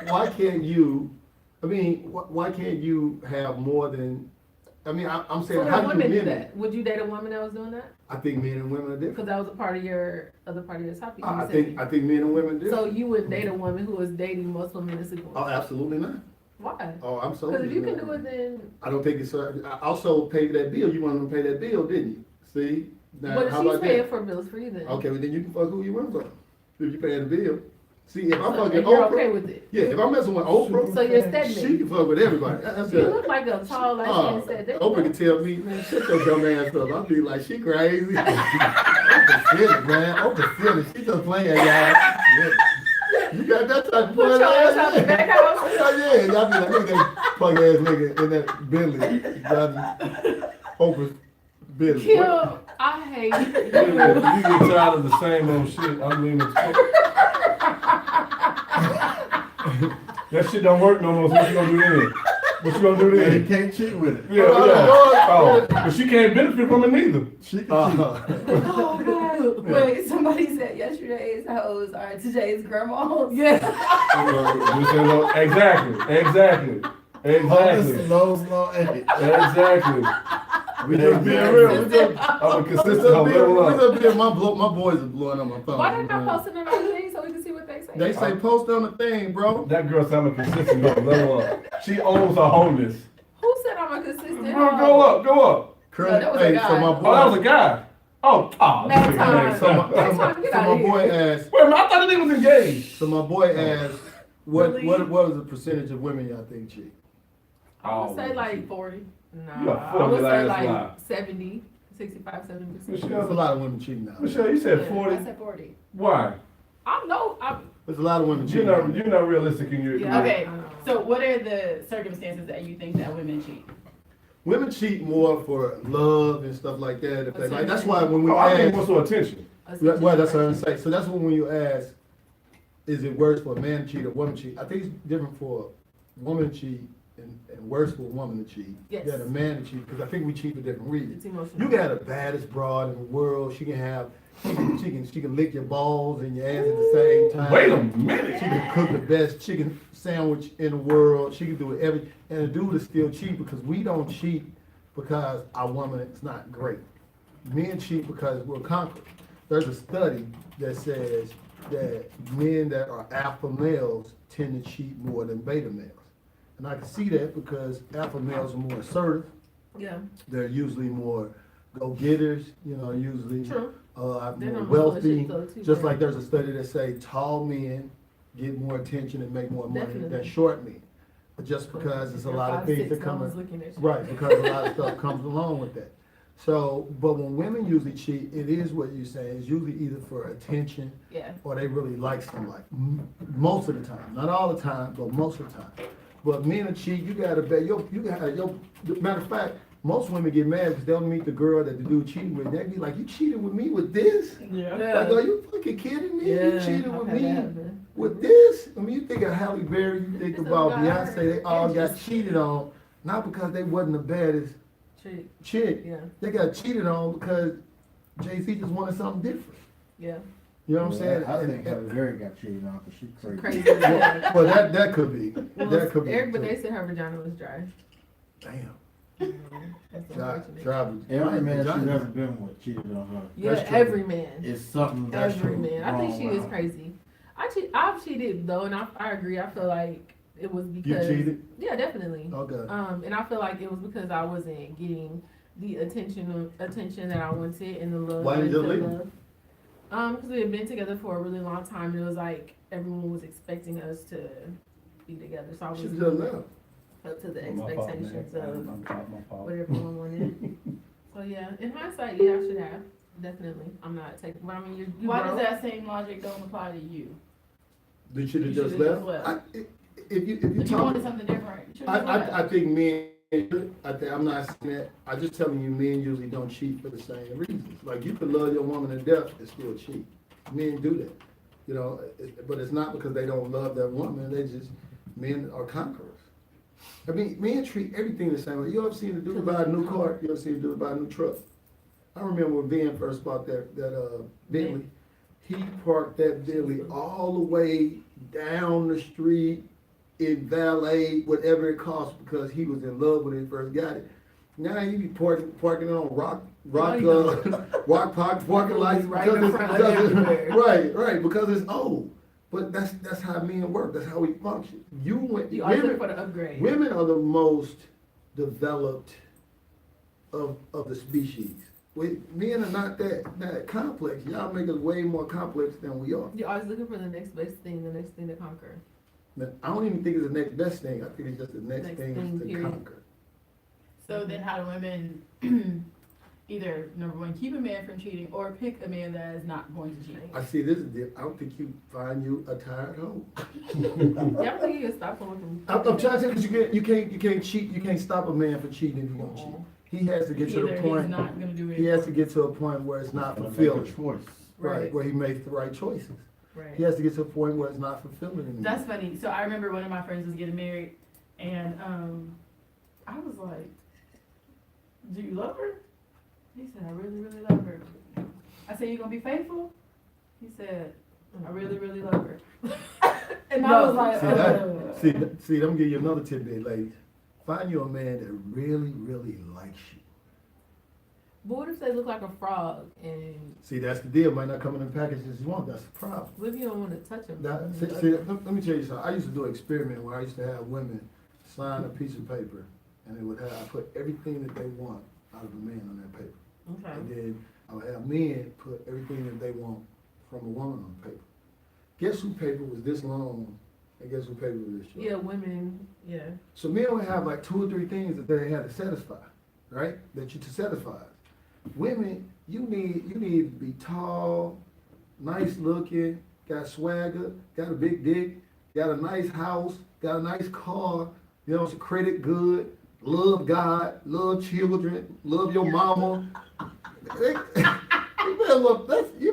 Why can't you? I mean, why can't you have more than? I mean, I'm So saying, when how do women you do men? that, would you date a woman that was doing that? I think men and women are different. Because that was a part of your topic. You I said. think men and women are So different. you would date a woman who was dating multiple men in sequence? Oh, absolutely not. Why? Oh, I'm so. Because if you can do it, then. I don't think it's. I also paid that bill. You wanted to pay that bill, didn't you? See? Now, But if how she's about paying that? for bills for you, then. Okay, well then you can fuck who you want to fuck. If you paying the bill. See, if I'm So, fucking and you're Oprah, okay with it. yeah, if I'm messing with Oprah, So you're she steady. can fuck with everybody. That's You it. look like a tall, light Oh, skin set. Oprah can tell me, man, shut your dumb ass up. I'll be like, she crazy. Oprah silly, man. Oprah silly. She just playing, y'all. You got that type of Put your ass out the back house. Oh, yeah, y'all be like, look at that punk ass nigga in that Bentley driving Oprah's Bentley. Kim, I hate You you. get tired of the same old shit. I'm leaving it. That shit don't work no more. So what you gonna do then? What you gonna do And you then? can't cheat with it. Yeah, yeah. Oh, but she can't benefit from it neither. She can cheat. Oh God! Wait, somebody said yesterday's hoes are today's grandmas. Yeah. Exactly. Lowe's Law 8. Exactly. We just being real. We just, I'm a we consistent just hoe. being, Level we up. just being, my boys are blowing up my phone. Why they not man. posting it on the thing so we can see what they say? They say post on the thing, bro. That girl said I'm a consistent hoe. Level up. She owns her wholeness. Who said I'm a consistent Go hoe? go up. Curly, that was a hey, guy. so my Oh, that was boy, a guy. Oh, Next this nigga time. makes so sense. my, Next time, get so outta my boy here. asked, Wait a minute, I thought the nigga was engaged. so my boy asked, what Really? what is the percentage of women y'all think cheat? I would say women like cheat. 40. Nah, You a I would 40 say last like lie. 70, 65, 70. There's a Michelle, lot of women cheating now. Michelle, you said Yeah, 40. I said 40. Why? There's a lot of women You're cheating. not, you're not realistic in your. Yeah. Okay, I know. so what are the circumstances that you think that women cheat? Women cheat more for love and stuff like that. If they like, that's why when we Oh, I think ask, more so attention. well, that's what I'm saying. So that's when you ask, is it worse for a man to cheat or woman to cheat? I think it's different for a woman to cheat and worse for a woman to cheat Yes. than a man to cheat, because I think we cheat for different reasons. It's emotional. You can have the baddest broad in the world. She can lick your balls and your ass at the same time. Wait a minute. She can cook the best chicken sandwich in the world. She can do it and the dude is still cheat because we don't cheat because our woman is not great. Men cheat because we're conquered. There's a study that says that men that are alpha males tend to cheat more than beta males. And I can see that because alpha males are more assertive. Yeah, They're usually more go-getters, usually true. more They're not wealthy. full of shit, though, too, Just bro. like there's a study that say tall men get more attention and make more money than Definitely. short men. Just because there's a lot of things that come, looking at you. right, because a lot of stuff comes along with that. So, but when women usually cheat, it is what you're saying, it's usually either for attention Yeah. or they really like somebody. Most of the time, not all the time, but most of the time. But men that cheat, you gotta bet, matter of fact, most women get mad because they'll meet the girl that the dude cheated with, and they be like, you cheated with me with this? Yeah. Like, are you fucking kidding me? Yeah, You cheated with I've had me that happen. with this? I mean, you think of Halle Berry, you think It's a about guy, Beyonce, they all got edges. cheated on, not because they wasn't the baddest Chick. chick. Yeah, They got cheated on because Jay-Z just wanted something different. yeah. You know what I'm saying? I think And- Halle Berry got cheated on because she's crazy. Crazy. Yeah. well, that could be. That could be. Eric too. Benet said her vagina was dry. Damn. That's Dry, unfortunate. dry. Every man dry- she's ever been with cheated on her. Yeah, That's true. every man. It's something that's Every true. man. I think wrong she with is her. crazy. I've cheated though, and I agree. I feel like it was You because cheated? yeah, definitely. Okay. And I feel like it was because I wasn't getting the attention that I wanted and the love. Why did you and the leave? love. Because we had been together for a really long time. And it was like everyone was expecting us to be together, so I was She just left. up to the My fault, man. expectations of My fault. what everyone wanted. So yeah, in hindsight, yeah, I should have definitely. I'm not taking. But I mean, you Why broke. does that same logic don't apply to you? Did she You have just should've left? just left. If you If you talk, wanted something different, you should've left. I think men. I'm not saying that. I'm just telling you, men usually don't cheat for the same reasons. Like you could love your woman to death and still cheat. Men do that, but it's not because they don't love that woman. They just men are conquerors. I mean, men treat everything the same way. You ever seen a dude buy a new car? You ever seen a dude buy a new truck? I remember when Ben first bought that Bentley. He parked that Bentley all the way down the street in valet, whatever it cost, because he was in love when he first got it. Now he be parking it on rock parking lights Right in front of everywhere. right, because it's old. But that's how men work. That's how we function. You always look for the upgrade. Women are the most developed of the species. Men are not that complex. Y'all make us way more complex than we are. You're always looking for the next best thing, the next thing to conquer. Now, I don't even think it's the next best thing. I think it's just the next Next thing thing, to period. conquer. So then how do women either, number one, keep a man from cheating or pick a man that is not going to cheat? I see this is I don't think you find you a tired hoe. Yeah, I think you can stop someone from. I'm trying to say because you can't cheat. You can't stop a man from cheating if he don't cheat. He has to get to Either the he's point. not gonna do it. He has to get to a point where it's not Gotta make a fulfilling. choice. Right, where he makes the right choices. Right. He has to get to a point where it's not fulfilling anymore. That's funny. So I remember one of my friends was getting married, and I was like, "Do you love her?" He said, "I really, really love her." I said, "You gonna be faithful?" He said, "I really, really love her." And I was like, See, let me give you another tidbit, ladies. Find you a man that really, really likes you. But what if they look like a frog and See, that's the deal. Might not come in the package as you want. That's the problem. what if you don't want to touch them? Let me tell you something. I used to do an experiment where I used to have women sign a piece of paper, and they would have I put everything that they want out of a man on that paper, Okay. and then I would have men put everything that they want from a woman on paper. Guess who paper was this long And guess who paid for this show? Yeah, women, yeah. So men would have like 2 or 3 things that they had to satisfy, right? That you to satisfy. Women, you need to be tall, nice looking, got swagger, got a big dick, got a nice house, got a nice car, you know, it's credit good, love God, love children, love your mama. You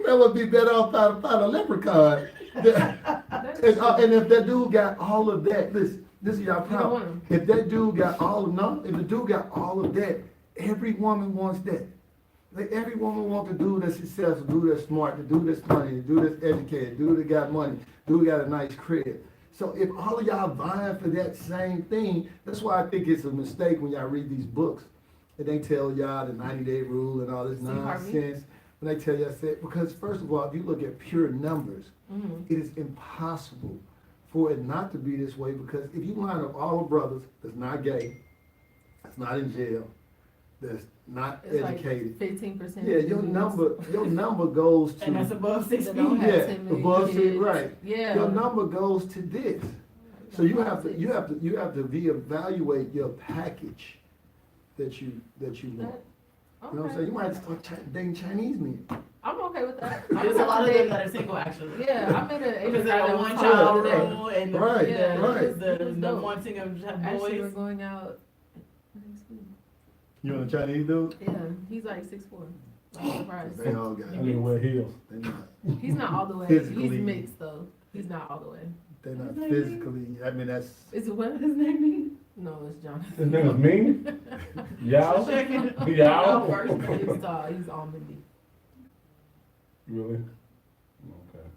better well be better off find a leprechaun. And if that dude got all of that, listen, this is y'all You don't want problem. him. If that dude got all of if the dude got all of that, every woman wants that. Like every woman wants a dude that's successful, dude that's smart, the dude that's funny, the dude that's educated, dude that got money, dude got a nice crib. So if all of y'all vying for that same thing, that's why I think it's a mistake when y'all read these books and they tell y'all the 90-day rule and all this Steve Harvey? nonsense. When they tell y'all, because first of all, if you look at pure numbers, it is impossible for it not to be this way, because if you line up all the brothers that's not gay, that's not in jail, that's not It's educated, like 15%. yeah, your number goes to And that's above 6 They feet. don't have yeah, 10 million above kids. right. Yeah. Your number goes to this. So you have to reevaluate your package that you want. You know what I'm saying? You might have to start dating Chinese men. I'm okay with that. There's a lot of them that are single, actually. Yeah, I met an Because Asian of guy the that one was child today. rule and the, Right, Yeah, right. the It was dope. wanting of Actually, we're boys. going out. You want a Chinese dude? Yeah, he's like 6'4". I'm surprised. They all got I need to it. wear heels. They not. He's not all the way. Physically. He's mixed though. He's not all the way. They're not What's his name? physically. I mean, that's. Is it what? His name mean? No, it's Jonathan. His name is Ming? Yao? No, Yao? first. He's tall. He's almondy. Really? Okay.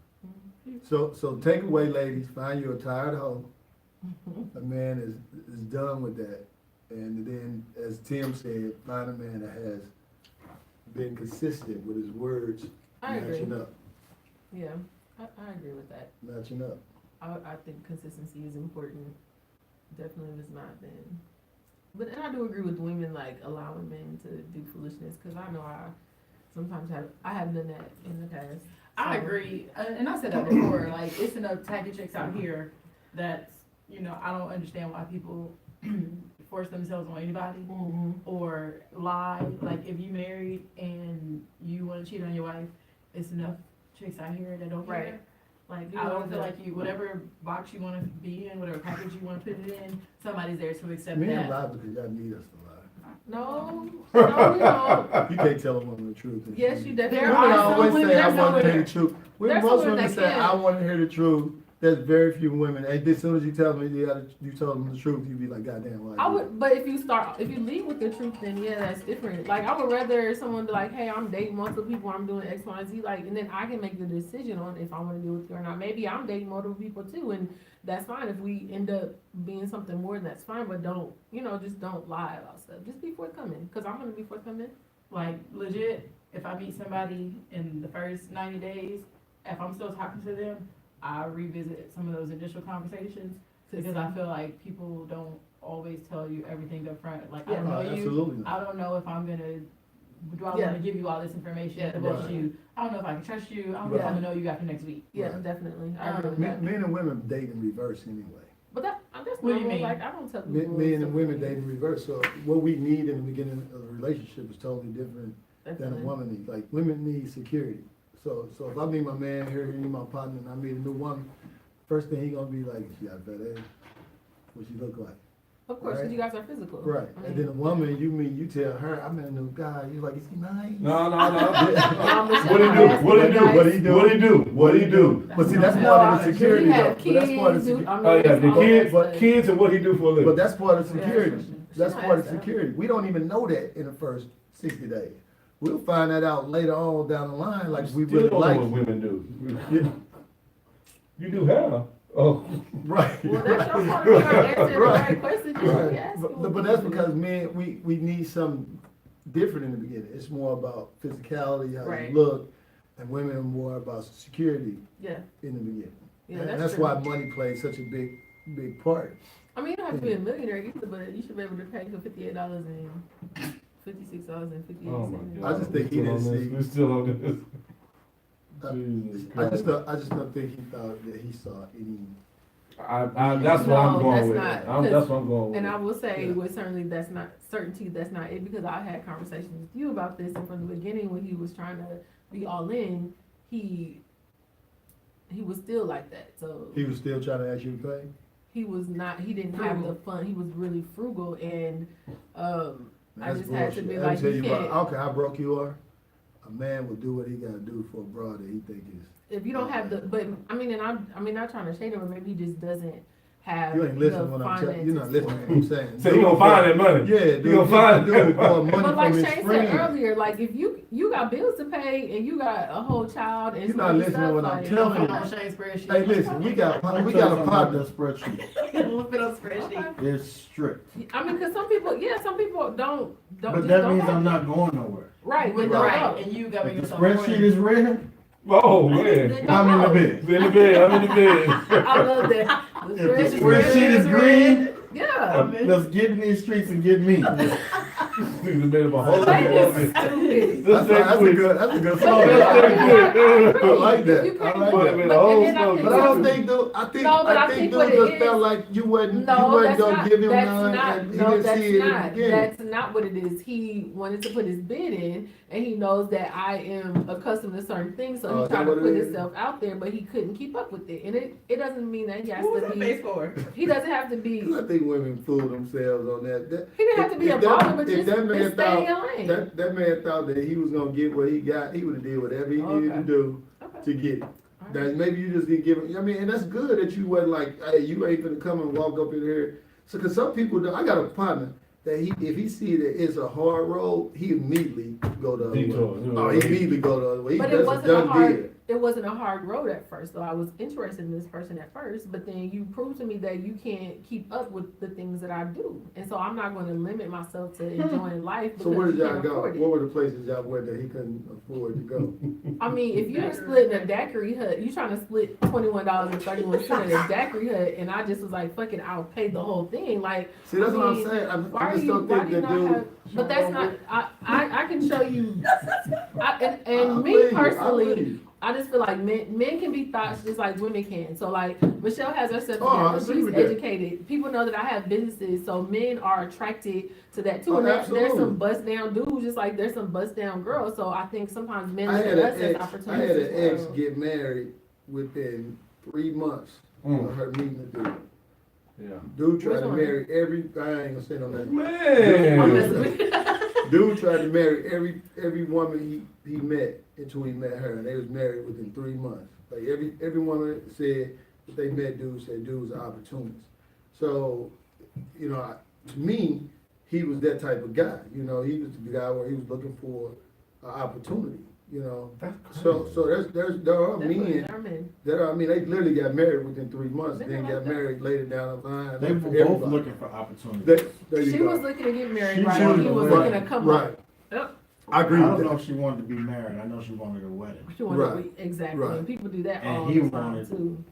So take away, ladies. Find you a tired hoe. A man is done with that, and then, as Tim said, find a man that has been consistent with his words, I agree. matching up, Yeah, I agree with that. matching up. I think consistency is important. Definitely was not then. But and I do agree with women like allowing men to do foolishness, because I know I sometimes have done that in the past. I So- agree, and I said that before, like, it's enough tacky chicks out here that, you know, I don't understand why people force themselves on anybody Mhm. or lie. Like, if you married and you wanna cheat on your wife, it's enough chicks out here that don't care. Right. Like, You I know don't feel that- like whatever box you wanna be in, whatever package you wanna put it in, somebody's there to accept Men that. lie because y'all need us to lie. No, we don't. You can't tell a woman the truth. Yes, you definitely. There Women are some always women say, I that's want to over hear the truth. There's Most some women women say, that I can. want to hear the truth. There's very few women. And as soon as you tell me you told them the truth, you be like, goddamn, why? I would, but if you lead with the truth, then yeah, that's different. Like, I would rather someone be like, hey, I'm dating multiple people, I'm doing X, Y, and Z, like, and then I can make the decision on if I want to deal with you or not. Maybe I'm dating multiple people too, and that's fine. If we end up being something more, that's fine, but don't, just don't lie about stuff. Just be forthcoming, because I'm going to be forthcoming. Like, legit, if I meet somebody in the first 90 days, if I'm still talking to them, I revisit some of those initial conversations, because I feel like people don't always tell you everything up front. Like, I don't know you, Absolutely not. I don't know if I'm gonna, do I Yeah. wanna give you all this information Yeah, about right. you? I don't know if I can trust you, I don't know if I'm gonna know you after next week. Yeah, Right. definitely. I agree with that. Men and women date in reverse anyway. But that's What do you normal. mean? Like, I don't tell people. Men and stuff women like date in reverse. So what we need in the beginning of a relationship is totally different that. than a Definitely. woman needs. Like, women need security. So if I meet my man here, he my partner, and I meet a new woman, first thing he gonna be like, she got a fat ass. What she look like? Of course, because Right. you guys are physical. Right. I And mean, then a woman, you tell her, I met a new guy. You like, is he nice? No. What he do? What he do? But see, that's No, part of I- the security we though. have But that's part of kids, the dude. I mean, Oh, yeah, it's the all kids, that stuff. kids and what he do for a But living. that's part of Yeah. security. That's She part of knows that. security. We don't even know that in the first 60 days. We'll find that out later on down the line, like we Still really don't like. know what women do. Yeah, You do how? Oh. right. Well, that's your part of answering the right question. You should be Right. asking But what that's people do. because men, we need something different in the beginning. It's more about physicality, how Right. you look, and women are more about security Yeah, in the beginning. yeah, And that's that's true. why money plays such a big part. I mean, you don't have to be a millionaire either, but you should be able to pay for $58 and $56.58. Oh my God. I just think he didn't see- We're still on this. Uh, Jesus I Christ. just don't think he thought that he saw any That's what I'm No, going that's with. not, That's what I'm going with. And I will say, Yeah. with certainly that's not it, because I had conversations with you about this, and from the beginning when he was trying to be all in, he was still like that. So He was still trying to ask you to pay? he was not. He didn't have the fun. He was really frugal, and I That's just had to bullshit. be Let me like, tell you you what, can't. I don't care how broke you are, a man will do what he gotta do for a broad that he think is. If you don't have the, but I mean, and I'm not trying to shade him, but maybe he just doesn't have You ain't listening the when I'm telling, finances you're not for listening it. when I'm saying. So you gonna find that money? Yeah, dude, You gonna find do that it for money But like from his Shane said friends. earlier, like if you got bills to pay and you got a whole child and You're some not other listening stuff, when I'm like, telling Put you. on Shane's spreadsheet. Hey, listen, we got Let me a tell you something about partner. that spreadsheet. We'll put on spreadsheet. Okay. It's strict. I mean, cause some people don't But just that don't means have I'm it. not going nowhere. Right, but don't Right, go. and you gotta If make the yourself spreadsheet is red, Oh, man. Then I'm in the don't bed. I'm in the bed. I'm in the bed. go. I love that. If the spreadsheet is green, Yeah. let's get in these streets and get me. Niggas made up a whole That is movie. stupid. That's That's a good Oh, song. that's I like that. You I can't like do that. it. But And then I think But I don't think, dude, I think No, but I think dude what it just is- felt like you wasn't No, that's gonna not, give him that's none, not, and he no, didn't that's see it in the not, beginning. that's not what it is. He wanted to put his bid in, and he knows that I am accustomed to certain things, so Oh, he is tried that to what it put is? himself out there, but he couldn't keep up with it, and it doesn't mean that he has Who was to that be, face for? he doesn't have to be, I think women fool themselves on that. he didn't have to be If a that- baller, but if just that man stay in thought- your lane. That man thought that he was gonna get what he got, he would've did whatever he needed to Okay. do Okay. to get it. Alright. That maybe you just didn't give him, I mean, and that's good that you wasn't like, hey, you ain't gonna come and walk up in here. So, cause some people, I got a partner that if he see that it's a hard road, he immediately go the other Detour. way. Oh, he immediately go the other way. But That's it wasn't a done hard, deal. it wasn't a hard road at first, though. I was interested in this person at first, but then you proved to me that you can't keep up with the things that I do. And so I'm not gonna limit myself to enjoying life So because where you did y'all can't go? afford it. What were the places y'all went that he couldn't afford to go? I mean, if you were splitting a daiquiri hut, you trying to split $21.31 at a daiquiri hut, and I just was like, fuck it, I'll pay the whole thing. Like, See, that's I what I'm mean, saying. why I are just you, don't why think do you that not dude. have, but that's not, I can show you, and I me believe you, I personally, believe you. I just feel like men can be thoughts just like women can. So like Michelle has herself Oh, I together. agree She's with that. educated. People know that I have businesses, so men are attracted to that too. Oh, And there's absolutely. some bust down dudes, just like there's some bust down girls. So I think sometimes men I look had at us as an ex. I opportunities. had an as ex well. get married within 3 months of her meeting the dude. Yeah. Dude tried Which to one? marry every. I ain't gonna say no name. I'm messing Man. with you. Dude tried to marry every woman he met until he met her, and they was married within 3 months. Like every woman said that they met dude said dude was an opportunist. So, you know, to me, he was that type of guy. You know, he was the guy where he was looking for an opportunity. You know, so there are Definitely, men there are men. that are. I mean, they literally got married within 3 months, Men then like got that. married later down the line. They were For both everybody. looking for opportunities. There you She go. was looking to get married, She right? wanted He to was wed. looking to come Right. up. Yep. I agree I with don't know that. if she wanted to be married. I know she wanted a wedding. She wanted Right. exactly. Right. And people do that And all he the time wanted- too.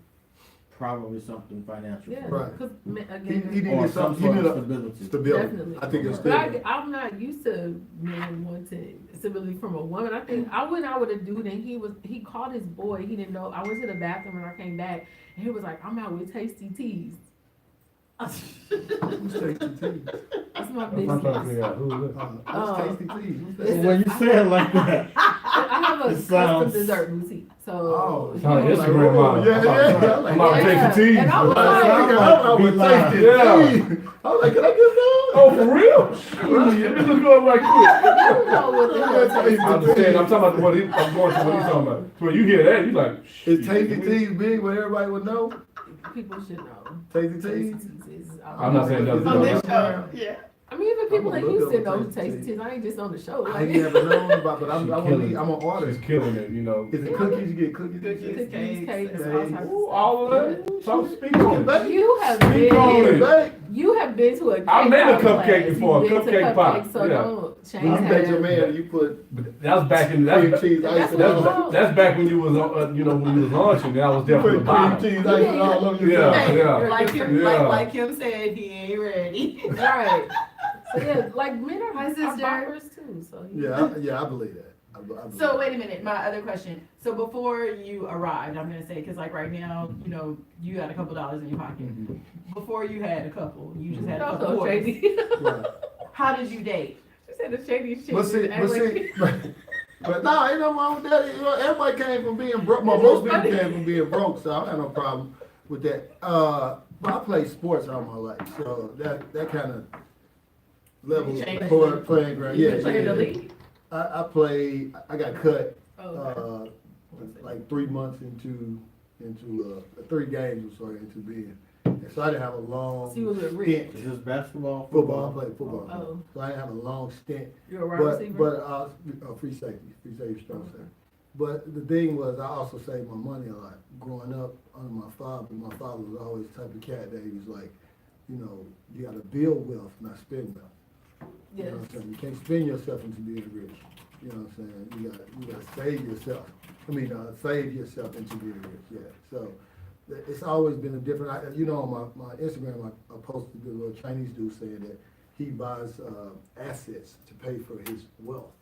Probably something financial. Yeah, Right. because He again, needed Or some something. He sort needed of a stability. stability. Definitely. I think it's but stability. I'm not used to men wanting stability from a woman. I think I went out with a dude and he called his boy. He didn't know. I went to the bathroom and I came back and he was like, "I'm out with Tasty Teas." Who's Tasty Teas? That's my I'm trying to business. figure out who is it. What's Tasty Teas? What's It's that? When you say it like that, I have a It custom sounds- dessert boutique. So Oh, you Oh, know, Instagram model. Yeah, yeah. I'm like, I'm out with Yeah. Tasty Teas. And I was I'm like- out with Be Tasty live. Teas. I was like, can I get some? Oh, for real? Shit, let me look up right quick. you know what the hell Tasty I'm Teas saying, I'm talking about what I'm going to what he's talking about. So when you hear that, you like, Is shit. Tasty Teas big where everybody would know? people should know. Tasty Tasty Teas? Teas is. I'm not saying that's On this good. show, yeah. I mean, even people I'm in gonna look Houston up know Tasty Tasty Teas. Teas. I ain't just on the show. I ain't never known about, but I'm She gonna killing be, I'm gonna order. She's killing it, you know. Is it cookies? You get cookies? Cookies. Cookies, cakes, Cakes. all types of Ooh, stuff. all of that? So speak on it. Baby. You have Speak on been, it. Babe, you have been to a cake I made a pop cupcake class. before, You've a been to cupcake pop, So yeah. don't change when you bet your that. man, you put That was back in, cream that's, cheese That's icing what all it's over. called. that's back when you was, you know, when you was launching, and I was You there from the put cream bottom. cheese icing all over your Yeah, face. yeah. Like him, Yeah. like him said, he ain't ready. Right. So yeah, like men are Hi, are sister. boppers too. So Yeah, I believe that. So wait a minute, my other question. So before you arrived, I'm gonna say, cause like right now, you know, you got a couple dollars in your pocket. Mhm. Before you had a couple, you just had a couple Also quarters. shady. Right. How did you date? She said the shady shit. But see, Act but like- see, but no, ain't no wrong with that. You know, everybody came from being broke. Well, most people came from being broke, so I don't have no problem with that. But I played sports all my life, so that kind of levels Changed. the playing ground. You Yeah, played yeah, the yeah. league? I played. I got cut Oh, like 3 months into 3 games or so into being. And so I didn't have a long So you was with Rick? stint. Is this basketball? Football, I played football. Oh. So I didn't have a long stint. you're a wide But, receiver? I was free safety, strong safety. But the thing was, I also saved my money a lot. Growing up under my father was always the type of cat that he was like, you know, you gotta build wealth, not spend wealth. You know what I'm saying? You can't spend yourself into being rich. You know what I'm saying? You gotta save yourself. Save yourself into being rich, yeah. So, it's always been a different, you know, on my Instagram, I posted the little Chinese dude saying that he buys, assets to pay for his wealth,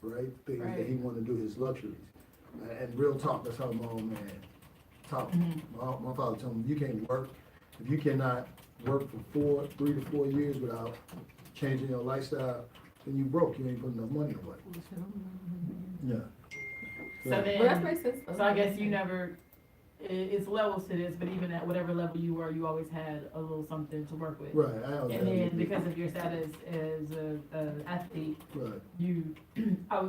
right? Things that he wanna do, his luxuries. And real talk, that's how my old man talked. My father told me, you can't work, if you cannot work for 3 to 4 years without changing your lifestyle, then you broke, you ain't putting enough money away. Yeah. So Well, that then, makes sense. so I guess you never, it's levels to this, but even at whatever level you were, you always had a little something to work with. Right, I always And had then to- because of your status as an athlete, Right. you,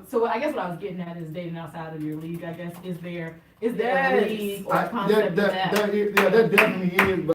so I guess what I was getting at is dating outside of your league, I guess. Is there a Yes. league or a concept That of that? definitely is, but